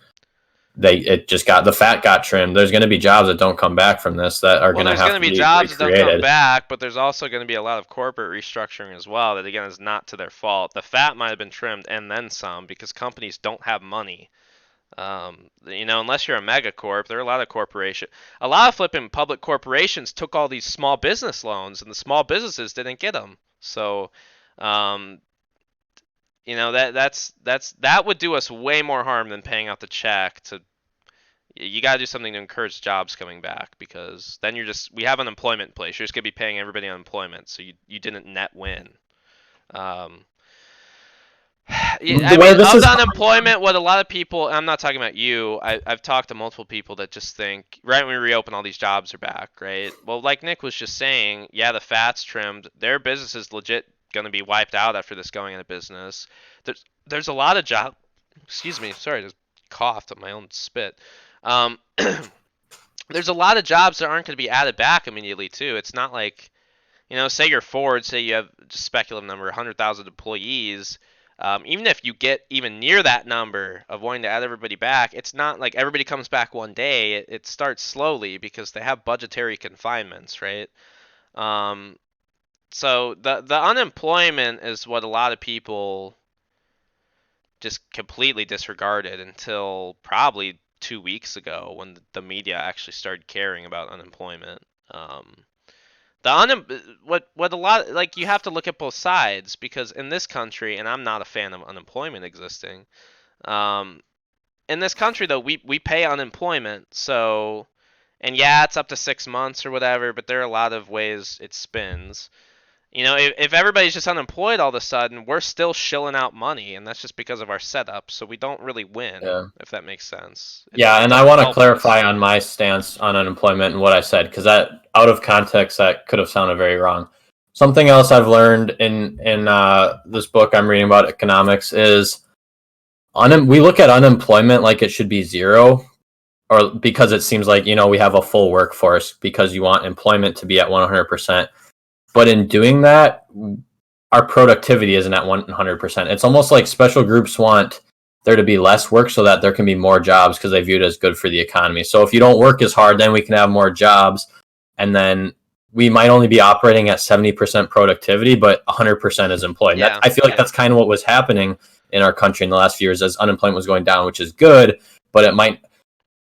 it just got the fat got trimmed. There's going to be jobs that don't come back from this that are Well, going to there's going have to to be be jobs that don't come recreated. back, but there's also going to be a lot of corporate restructuring as well. That again is not to their fault. The fat might have been trimmed and then some because companies don't have money. Unless you're a megacorp, there are a lot of a lot of flipping public corporations took all these small business loans, and the small businesses didn't get them. So, um, that would do us way more harm than paying out the check. You got to do something to encourage jobs coming back because then we have unemployment in place. You're just gonna be paying everybody unemployment, so you didn't net win. Um, Yeah, I Where mean, this of is the coming from, unemployment, what a lot of people, and I'm not talking about you, I've talked to multiple people that just think, right when we reopen, all these jobs are back, right? Well, like Nick was just saying, yeah, the fat's trimmed. Their business is legit going to be wiped out after this going into business. There's a lot of excuse me, sorry, I just coughed at my own spit. Um, there's a lot of jobs that aren't going to be added back immediately, too. It's not like say you're Ford, say you have just speculative number 100,000 employees. Even if you get even near that number of wanting to add everybody back, it's not like everybody comes back one day. It starts slowly because they have budgetary confinements, right? Um, so the unemployment is what a lot of people just completely disregarded until probably 2 weeks ago when the media actually started caring about unemployment. Um, what a lot, like, you have to look at both sides, because in this country, and I'm not a fan of unemployment existing. Um, in this country though, we pay unemployment, so, and yeah, it's up to 6 months or whatever, but there are a lot of ways it spins. If everybody's just unemployed all of a sudden, we're still shilling out money, and that's just because of our setup. So we don't really win, Yeah. if that makes sense. Yeah, It and I doesn't want to help clarify us. on my stance on unemployment and what I said, because that out of context that could have sounded very wrong. Something else I've learned in this book I'm reading about economics is we look at unemployment like it should be zero, or because it seems like we have a full workforce because you want employment to be at 100%. But in doing that, our productivity isn't at 100%. It's almost like special groups want there to be less work so that there can be more jobs because they view it as good for the economy. So if you don't work as hard, then we can have more jobs, and then we might only be operating at 70% productivity, but 100% is employed. And Yeah, I feel like that's kind of what was happening in our country in the last few years as unemployment was going down, which is good, but it might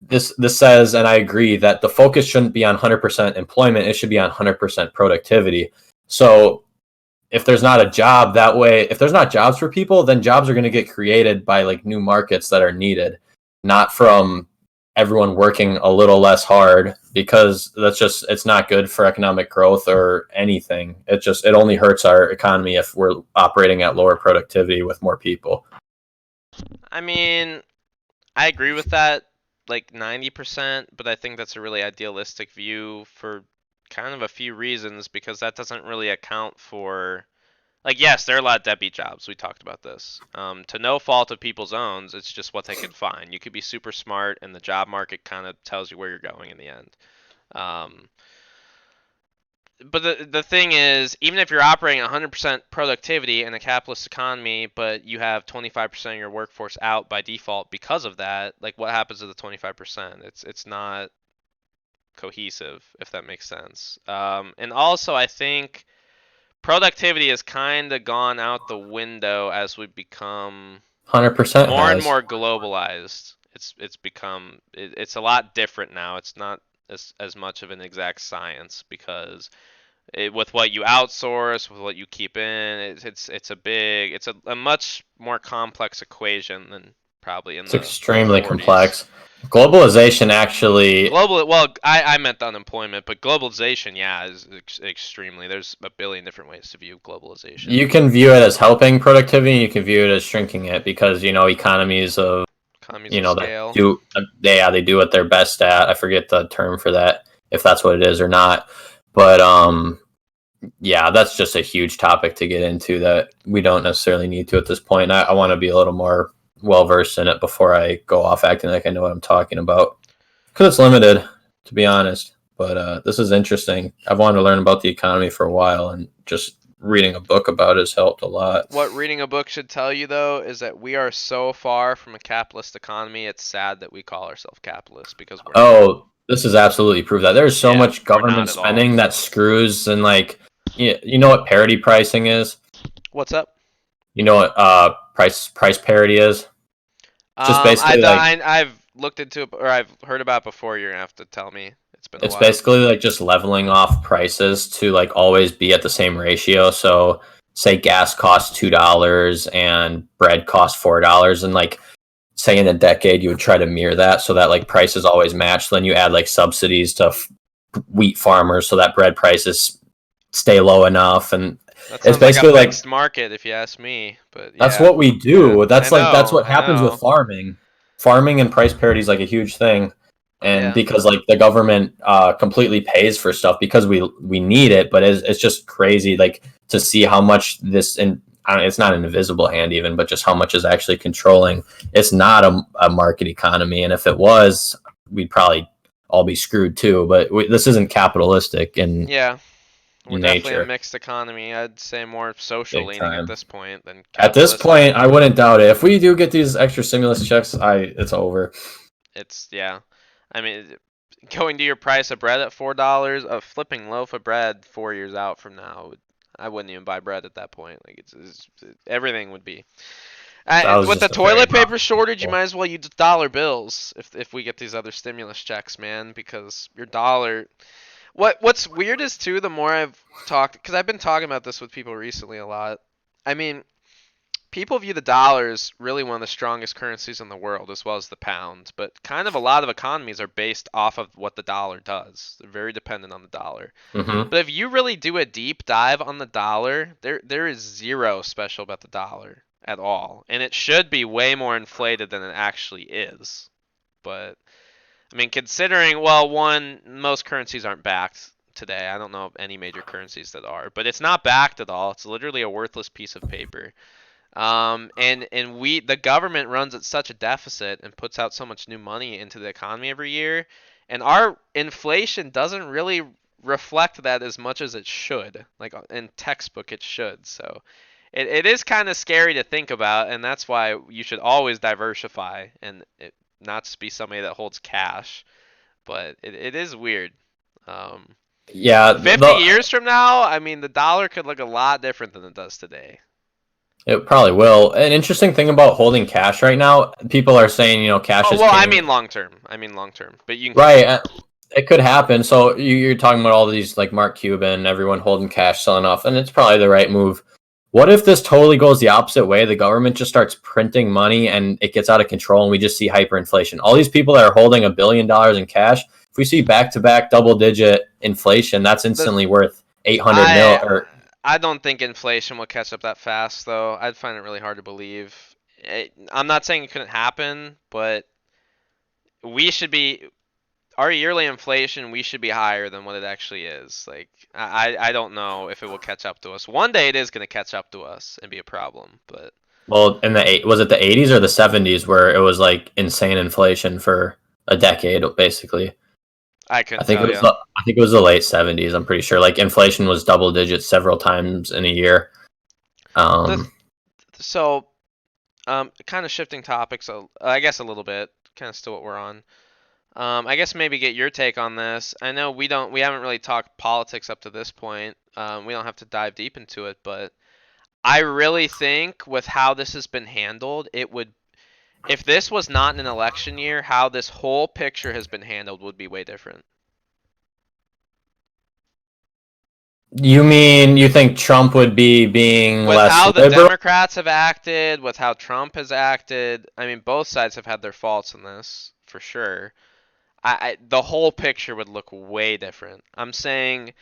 this says, and I agree, that the focus shouldn't be on 100% employment, it should be on 100% productivity. So if there's not a job that way, if there's not jobs for people, then jobs are going to get created by like new markets that are needed, not from everyone working a little less hard, because it's not good for economic growth or anything. It only hurts our economy if we're operating at lower productivity with more people. I mean, I agree with that, like 90%, but I think that's a really idealistic view for kind of a few reasons, because that doesn't really account for, like, yes, there are a lot of deadbeat jobs. We talked about this. To no fault of people's own, it's just what they could find. You could be super smart, and the job market kind of tells you where you're going in the end. Um, but the thing is, even if you're operating 100% productivity in a capitalist economy, but you have 25% of your workforce out by default because of that, like, what happens to the 25%? It's not cohesive, if that makes sense. And also, I think productivity has kind of gone out the window as we become 100% more and has. more globalized. It's a lot different now. It's not as much of an exact science, because with what you outsource, with what you keep in, it's a much more complex equation than probably in It's the extremely 40s. complex. Globalization actually, Well, I meant unemployment, but globalization, yeah, is extremely. There's a billion different ways to view globalization. you can view it as helping productivity, and you can view it as shrinking it because economies of Economies of that scale. they do what they're best at. I forget the term for that, if that's what it is or not. But yeah, that's just a huge topic to get into that we don't necessarily need to at this point. I want to be a little more well versed in it before I go off acting like I know what I'm talking about, because it's limited, to be honest. But this is interesting. I've wanted to learn about the economy for a while, and just reading a book about it has helped a lot. What reading a book should tell you, though, is that we are so far from a capitalist economy. It's sad that we call ourselves capitalists, because we're not. Oh, this is absolutely proof that there's so Yeah, much we're not government at all. spending that screws, and like you know what parity pricing is? What's up? You know what price parity is? It's just I basically like I've looked into it, or I've heard about it before. You're gonna have to tell me. It's been a it's while. basically like just leveling off prices to like always be at the same ratio. So say gas costs $2 and bread costs $4, and like say in a decade you would try to mirror that so that like prices always match. Then you add like subsidies to wheat farmers so that bread prices stay low enough, and That it's sounds like a basically like fixed market, if you ask me. But that's yeah, what we yeah, do. I That's know, what I happens with know. farming. Farming and price parity is like a huge thing, and Yeah, because like the government completely pays for stuff because we need it, but it's just crazy like to see how much this, and it's not an invisible hand even, but just how much is actually controlling. It's not a market economy, and if it was, we'd probably all be screwed too. But this isn't capitalistic, and yeah. We're in definitely a nature, mixed economy. I'd say more social big leaning at time. this point than At this capitalistic. point, I wouldn't doubt it. If we do get these extra stimulus checks, it's over. It's yeah. I mean, going to your price of bread at $4, a flipping loaf of bread 4 years out from now, I wouldn't even buy bread at that point. Like everything would be. That was With the just a very toilet rough paper shortage, you example. might as well use dollar bills if we get these other stimulus checks, man, because your dollar. What's weird is too the more I've talked, because I've been talking about this with people recently a lot. I mean, people view the dollar as really one of the strongest currencies in the world, as well as the pound. But kind of a lot of economies are based off of what the dollar does. They're very dependent on the dollar. Hmm. But if you really do a deep dive on the dollar, there is zero special about the dollar at all, and it should be way more inflated than it actually is. But I mean, considering well, one, most currencies aren't backed today. I don't know of any major currencies that are, but it's not backed at all. It's literally a worthless piece of paper. And the government runs at such a deficit and puts out so much new money into the economy every year, and our inflation doesn't really reflect that as much as it should. Like in textbook, it should. So it is kind of scary to think about, and that's why you should always diversify and not just be somebody that holds cash. But it is weird. Um, Yeah, 50 years from now, I mean, the dollar could look a lot different than it does today. it probably will. An interesting thing about holding cash right now, people are saying, cash Oh is well, I king. mean long term. I mean long term. But you can Right. continue. It could happen. So you're talking about all these like Mark Cuban, everyone holding cash, selling off, and it's probably the right move. What if this totally goes the opposite way? The government just starts printing money and it gets out of control, and we just see hyperinflation. All these people that are holding $1 billion in cash, if we see back to back double digit inflation, that's The instantly worth 800 mil. I Or I don't think inflation will catch up that fast though. I'd find it really hard to believe. I'm not saying it couldn't happen, but we should be our yearly inflation. We should be higher than what it actually is. Like I don't know if it will catch up to us. One day it is going to catch up to us and be a problem, but well, in the eight was it the 80s or the 70s where it was like insane inflation for a decade, basically. I I couldn't think it tell was you. the I think it was the late 70s. I'm pretty sure. Like inflation was double digits several times in a year. The Um, so kind of shifting topics. I guess a little bit. Kind of still what we're on. I guess maybe get your take on this. I know we haven't really talked politics up to this point. We don't have to dive deep into it, but I really think with how this has been handled, it would, if this was not an election year, how this whole picture has been handled would be way different. you mean you think Trump would be being With less how the liberal? Democrats have acted, with how Trump has acted, I mean, both sides have had their faults in this, for sure. The whole picture would look way different. I'm saying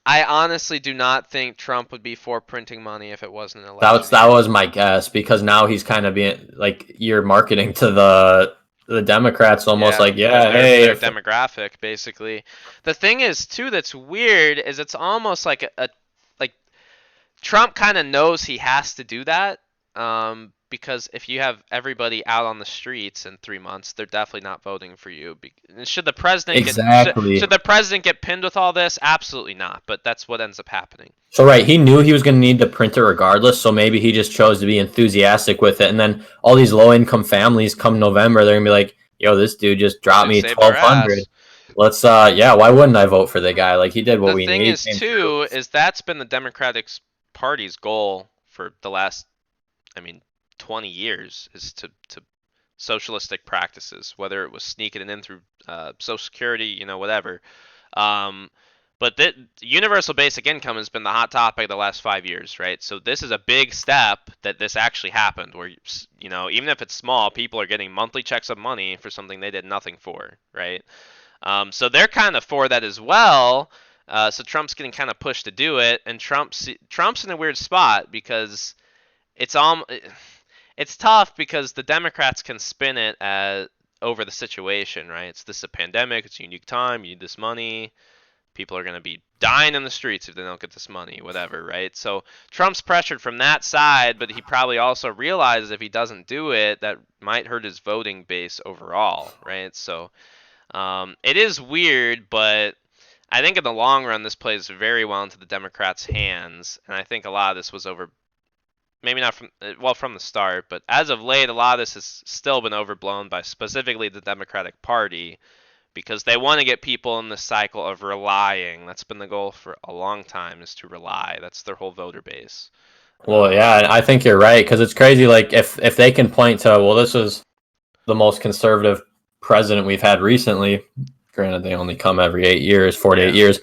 I honestly do not think Trump would be for printing money if it wasn't an election That year. was my guess because now he's kind of being like you're marketing to the Democrats almost Yeah, like yeah, hey, their if demographic basically. The thing is too that's weird is it's almost like a like Trump kind of knows he has to do that, because if you have everybody out on the streets in 3 months, they're definitely not voting for you. Should the president get exactly. should the president get pinned with all this? Absolutely not. But that's what ends up happening. So right, he knew he was going to need to print it regardless. So maybe he just chose to be enthusiastic with it. And then all these low income families come November, they're gonna be like, "Yo, this dude just This dropped dude me saved our 1,200. ass. Let's yeah, why wouldn't I vote for the guy? Like he did what The we thing need. is Came through." too is that's been the Democratic Party's goal for the last, I mean, 20 years is to socialistic practices, whether it was sneaking it in through Social Security, whatever. Um, but the universal basic income has been the hot topic the last 5 years, right? So this is a big step that this actually happened, where even if it's small, people are getting monthly checks of money for something they did nothing for, right? So they're kind of for that as well. So Trump's getting kind of pushed to do it, and Trump's in a weird spot because it's tough because the Democrats can spin it as over the situation, right? This is a pandemic, it's a unique time, you need this money. People are going to be dying in the streets if they don't get this money, whatever, right? So Trump's pressured from that side, but he probably also realizes if he doesn't do it, that might hurt his voting base overall, right? So it is weird, but I think in the long run, this plays very well into the Democrats' hands, and I think a lot of this was over. Maybe not from the start, but as of late, a lot of this has still been overblown by specifically the Democratic Party because they want to get people in the cycle of relying. That's been the goal for a long time, is to rely. That's their whole voter base. Well, yeah, I think you're right because it's crazy. Like if they can point to, well, this is the most conservative president we've had recently. Granted, they only come every 8 years, 4 to 8 years.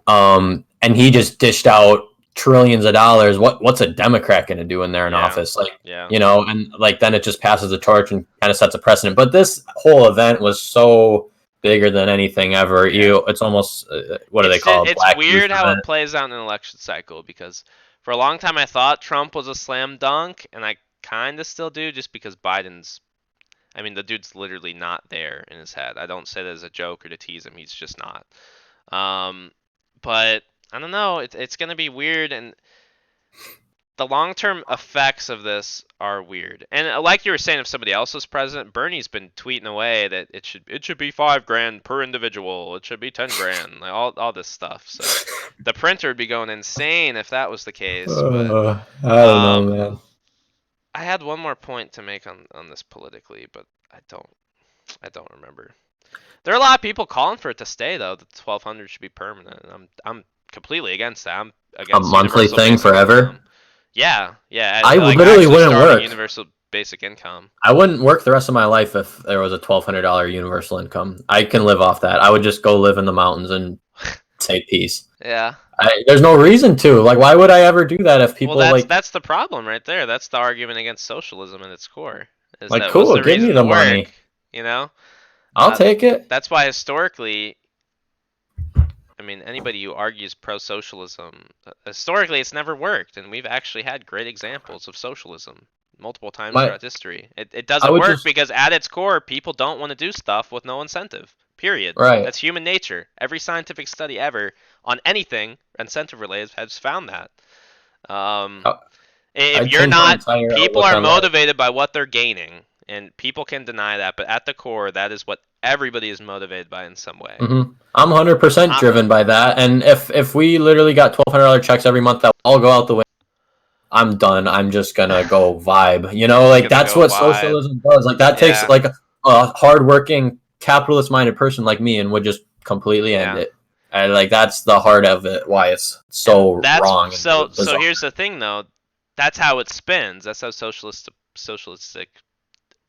And he just dished out trillions of dollars. What's a Democrat going to do in there in Yeah. office? Like, Yeah. and like then it just passes the torch and kind of sets a precedent. But this whole event was so bigger than anything ever. Yeah. It's almost what do they call it? It's Black Youth weird how it event. plays out in an election cycle because for a long time I thought Trump was a slam dunk, and I kind of still do, just because Biden's. I mean, the dude's literally not there in his head. I don't say that as a joke or to tease him. He's just not. Um, but I don't know. It's gonna be weird, and the long-term effects of this are weird. And like you were saying, if somebody else was president, Bernie's been tweeting away that it should be $5,000 per individual. It should be $10,000. Like all this stuff. So the printer would be going insane if that was the case. But I don't know, um, man. I had one more point to make on this politically, but I don't remember. There are a lot of people calling for it to stay though. The 1,200 should be permanent. And I'm completely against that. I'm A against monthly universal thing basic forever. income. Yeah, yeah. I Like literally actually wouldn't starting work. universal basic income. I wouldn't work the rest of my life if there was a $1,200 universal income. I can live off that. I would just go live in the mountains and say peace. Yeah. There's no reason to. Like, why would I ever do that if Well, people that's the problem right there. That's the argument against socialism at its core. Is like, that what's cool, the give me reason to the money. work? You know. I'll take it. That's why historically, I mean, anybody who argues pro-socialism, historically, it's never worked, and we've actually had great examples of socialism multiple times My, throughout history. It I doesn't would work just because at its core, people don't want to do stuff with no incentive. Period. right. That's human nature. Every scientific study ever on anything incentive related has found that. Um, I- if I'd you're change my not, entire people outlook are on life. motivated by what they're gaining, and people can deny that, but at the core, that is what everybody is motivated by in some way. I'm 100% I, driven by that. And if we literally got $1,200 checks every month that all go out the window, I'm done. I'm just gonna go vibe. just Like gonna that's go what vibe. socialism does. Like that takes Yeah, like a hardworking, capitalist-minded person like me and would just completely end yeah. it. And like that's the heart of it. Why it's And so that's wrong and so bizarre. here's the thing though. That's how it spins. That's how socialistic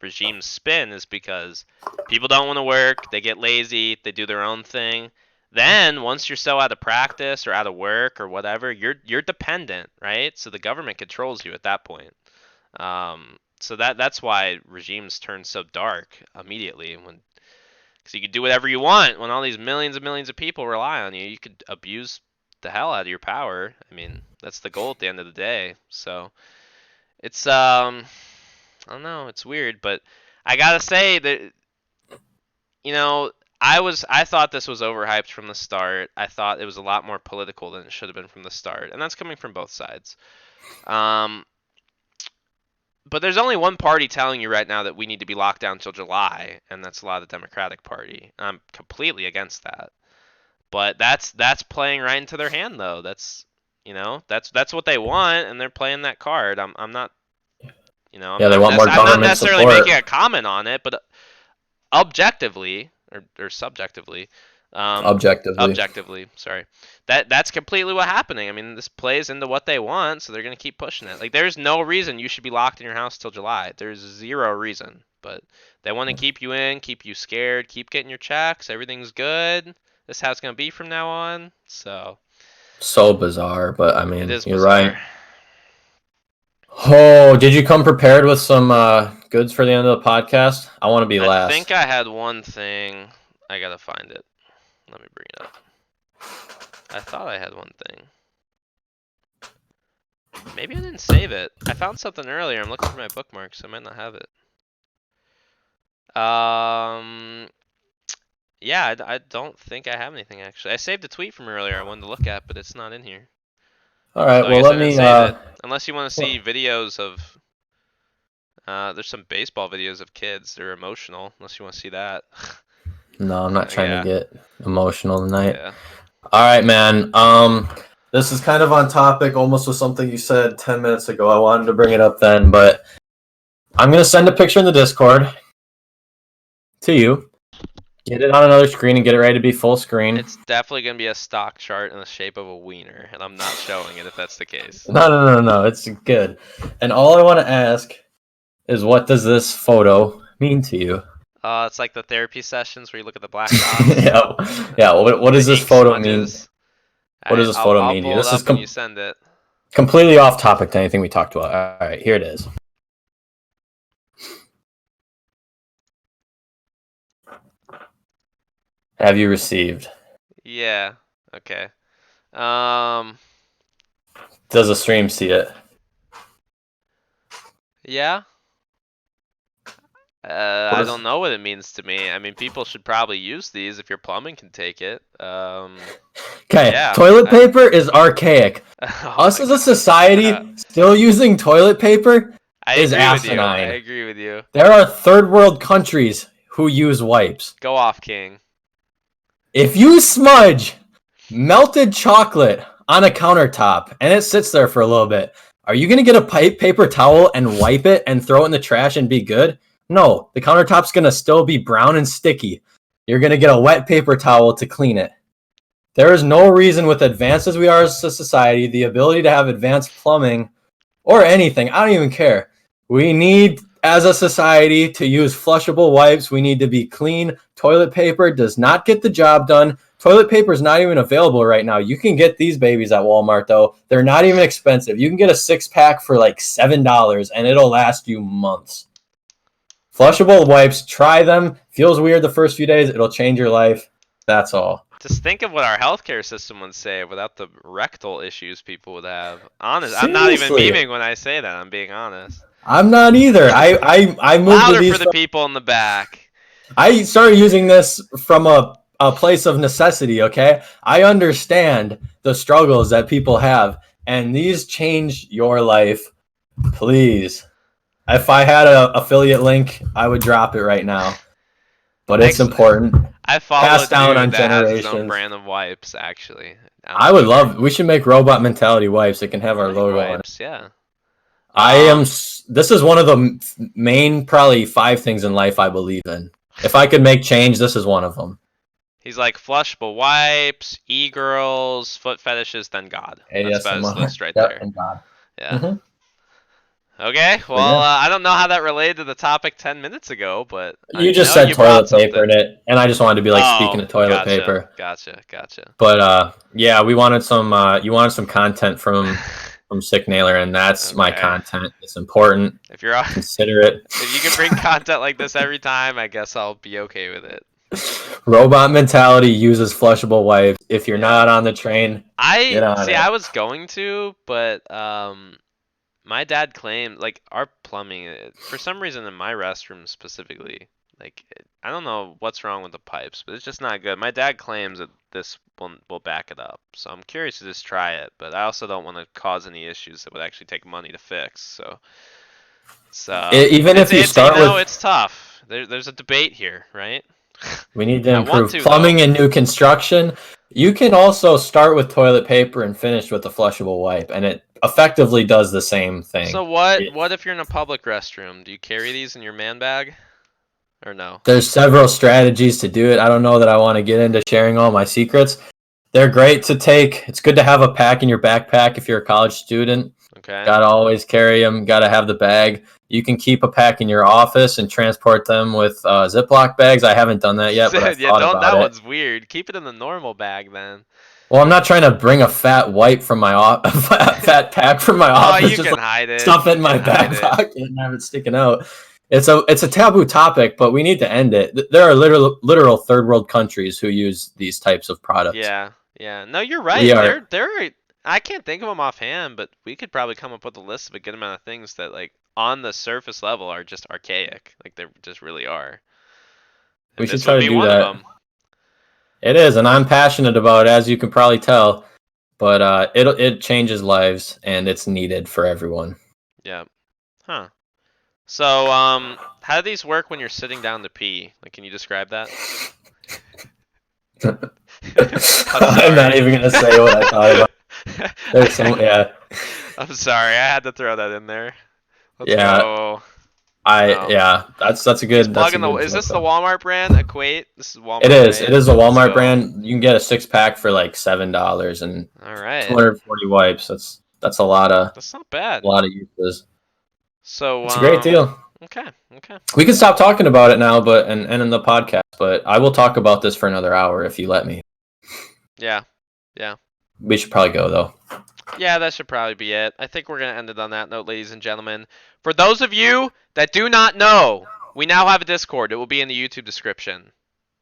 regimes spin, is because people don't want to work, they get lazy, they do their own thing. Then once you're so out of practice or out of work or whatever, you're dependent, right? So the government controls you at that point. So that's why regimes turn so dark immediately, when because you can do whatever you want when all these millions and millions of people rely on you. You could abuse the hell out of your power. I mean, that's the goal at the end of the day. So it's I don't know, it's weird, but I gotta say that you know I thought this was overhyped from the start. I thought it was a lot more political than it should have been from the start, and that's coming from both sides. Um, but there's only one party telling you right now that we need to be locked down until July, and that's a lot of the Democratic Party. I'm completely against that. But that's playing right into their hand though. That's what they want, and they're playing that card. I'm not Yeah, they want more I'm not government necessarily support. making a comment on it, but objectively or subjectively, um, Objectively. objectively, sorry, that's completely what happening. I mean, this plays into what they want, so they're gonna keep pushing it. Like, there's no reason you should be locked in your house till July. There's zero reason, but they want to keep you in, keep you scared, keep getting your checks. Everything's good. This is how it's gonna be from now on. So So bizarre, but I it mean, is you're right. bizarre. Oh, did you come prepared with some goods for the end of the podcast? I want to be I last. think I had one thing. I gotta find it. Let me bring it up. I thought I had one thing. Maybe I didn't save it. I found something earlier. I'm looking for my bookmarks. I might not have it. Yeah, I don't think I have anything actually. I saved a tweet from earlier I wanted to look at, but it's not in here. All right, So I well, guess I let didn't me. save it. Unless you want to see Well, videos of. There's some baseball videos of kids. They're emotional. Unless you want to see that. no, I'm not trying to Yeah. get emotional tonight. Yeah. All right, man. This is kind of on topic, almost with something you said 10 minutes ago. I wanted to bring it up then, but I'm gonna send a picture in the Discord to you. Get it on another screen and get it ready to be full screen. It's definitely gonna be a stock chart in the shape of a wiener, and I'm not showing it if that's the case. No. It's good. And all I want to ask is, what does this photo mean to you? It's like the therapy sessions where you look at the black dots, yeah, yeah. What the does this ink photo mean? smudges. What does this photo I'll mean to you? pull it This is up when you send it. completely off topic to anything we talked about. All right, here it is. Have you received? Yeah. Okay. Um. Does the stream see it? Yeah. What I is? don't know what it means to me. I mean, people should probably use these if your plumbing can take it. Okay, Yeah. toilet paper is archaic. Oh Us my as a God. society still using toilet paper I is agree with you. I asinine. agree with you. There are third world countries who use wipes. Go off, King. If you smudge melted chocolate on a countertop and it sits there for a little bit, are you going to get a paper towel and wipe it and throw it in the trash and be good? No, the countertop's going to still be brown and sticky. You're going to get a wet paper towel to clean it. There is no reason, with advanced as we are as a society, the ability to have advanced plumbing or anything, I don't even care. We need, as a society, to use flushable wipes. We need to be clean. Toilet paper does not get the job done. Toilet paper is not even available right now. You can get these babies at Walmart, though. They're not even expensive. You can get a 6-pack for like $7, and it'll last you months. Flushable wipes, try them. Feels weird the first few days. It'll change your life. That's all. Just think of what our healthcare system would say without the rectal issues people would have. Honest, I'm not even Seriously. memeing when I say that. I'm being honest. I'm not either. I moved to Louder these for the people in the back. I started using this from a place of necessity, okay? I understand the struggles that people have, and these change your life. Please. If I had an affiliate link, I would drop it right now. But it's important. I follow a Passed down on dude that has his own generations. brand of wipes, actually. I would love. We should make Robot Mentality wipes. It can have our logo on it. Wipes, yeah. I am. This is one of the main, probably 5 things in life I believe in. If I could make change, this is one of them. He's like flushable wipes, e-girls, foot fetishes, then God. That's about his list right there. And God. Yeah. Mm-hmm. Okay, well, I don't know how that related to the topic 10 minutes ago, but you just said toilet paper in it, and I just wanted to be like, speaking of toilet paper. Gotcha. But yeah, we wanted some. You wanted some content from Sick Nailer, and that's my content. It's important. If you're consider it. If you can bring content like this every time, I guess I'll be okay with it. Robot Mentality uses flushable wipes. If you're not on the train, I was going to, but my dad claimed, like, our plumbing, for some reason in my restroom specifically, like, I don't know what's wrong with the pipes, but it's just not good. My dad claims that this will back it up, so I'm curious to just try it, but I also don't want to cause any issues that would actually take money to fix, so. Even if you start with, it's tough. There's a debate here, right? We need to improve plumbing and new construction. You can also start with toilet paper and finish with a flushable wipe, and it effectively does the same thing. So what if you're in a public restroom? Do you carry these in your man bag? Or no? There's several strategies to do it. I don't know that I want to get into sharing all my secrets. They're great to take. It's good to have a pack in your backpack if you're a college student. Okay. Gotta always carry them. Gotta have the bag. You can keep a pack in your office and transport them with Ziploc bags. I haven't done that yet, but I thought about that it. one's weird. Keep it in the normal bag then. Well, I'm not trying to bring a fat wipe from my fat pack from my office. Oh, you just can hide it. Stuff it in my back pocket and have it sticking out. It's a taboo topic, but we need to end it. There are literal third world countries who use these types of products. Yeah. No, you're right. They're I can't think of them offhand, but we could probably come up with a list of a good amount of things that, like, on the surface level are just archaic. Like, they just really are. We should try to do that. It is, and I'm passionate about it, as you can probably tell. But it changes lives, and it's needed for everyone. Yeah. Huh. So, how do these work when you're sitting down to pee? Like, can you describe that? I'm not even gonna say what I thought about. There's some, yeah, I'm sorry, I had to throw that in there. Let's yeah. go. Oh, Yeah. That's a he's good plugging the. Is joke this the though. Walmart brand? Equate. This is It Walmart, is. right? It is a Let's Walmart go. brand. You can get a 6-pack for like $7 and All right. 240 wipes. That's That's not a bad. lot of uses. So, It's a great deal. okay, okay. We can stop talking about it now, but and in the podcast. But I will talk about this for another hour if you let me. Yeah, yeah. We should probably go though. Yeah, that should probably be it. I think we're going to end it on that note, ladies and gentlemen. For those of you that do not know, we now have a Discord. It will be in the YouTube description.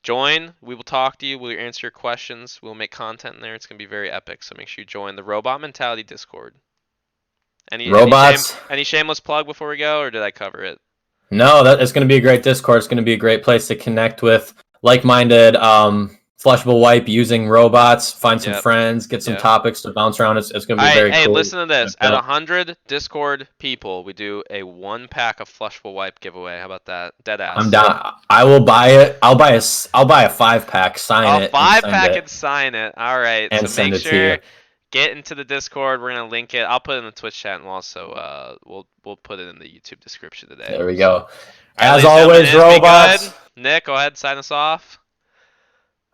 Join. We will talk to you. We'll answer your questions. We'll make content in there. It's going to be very epic. So make sure you join the Robot Mentality Discord. Robots. Any shameless plug before we go, or did I cover it? No, that it's going to be a great Discord. It's going to be a great place to connect with like-minded flushable wipe using robots. Find some Yep. friends, get some Yep. topics to bounce around. It's going to be Alright, very hey, cool. listen to this. At 100 Discord people, we do a 1-pack of Flushable Wipe giveaway. How about that? Deadass. I'm down. I will buy it. I'll buy a 5-pack. Sign it. 5-pack and sign it. Alright, and so send make it to sure you. get into the Discord. We're gonna link it. I'll put it in the Twitch chat, and we'll also we'll put it in the YouTube description today. There we go. As always, robots. Nick, go ahead, sign us off.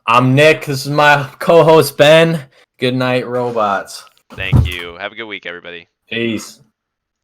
I'm Nick. This is my co-host Ben. Good night, robots. Thank you. Have a good week, everybody. Peace.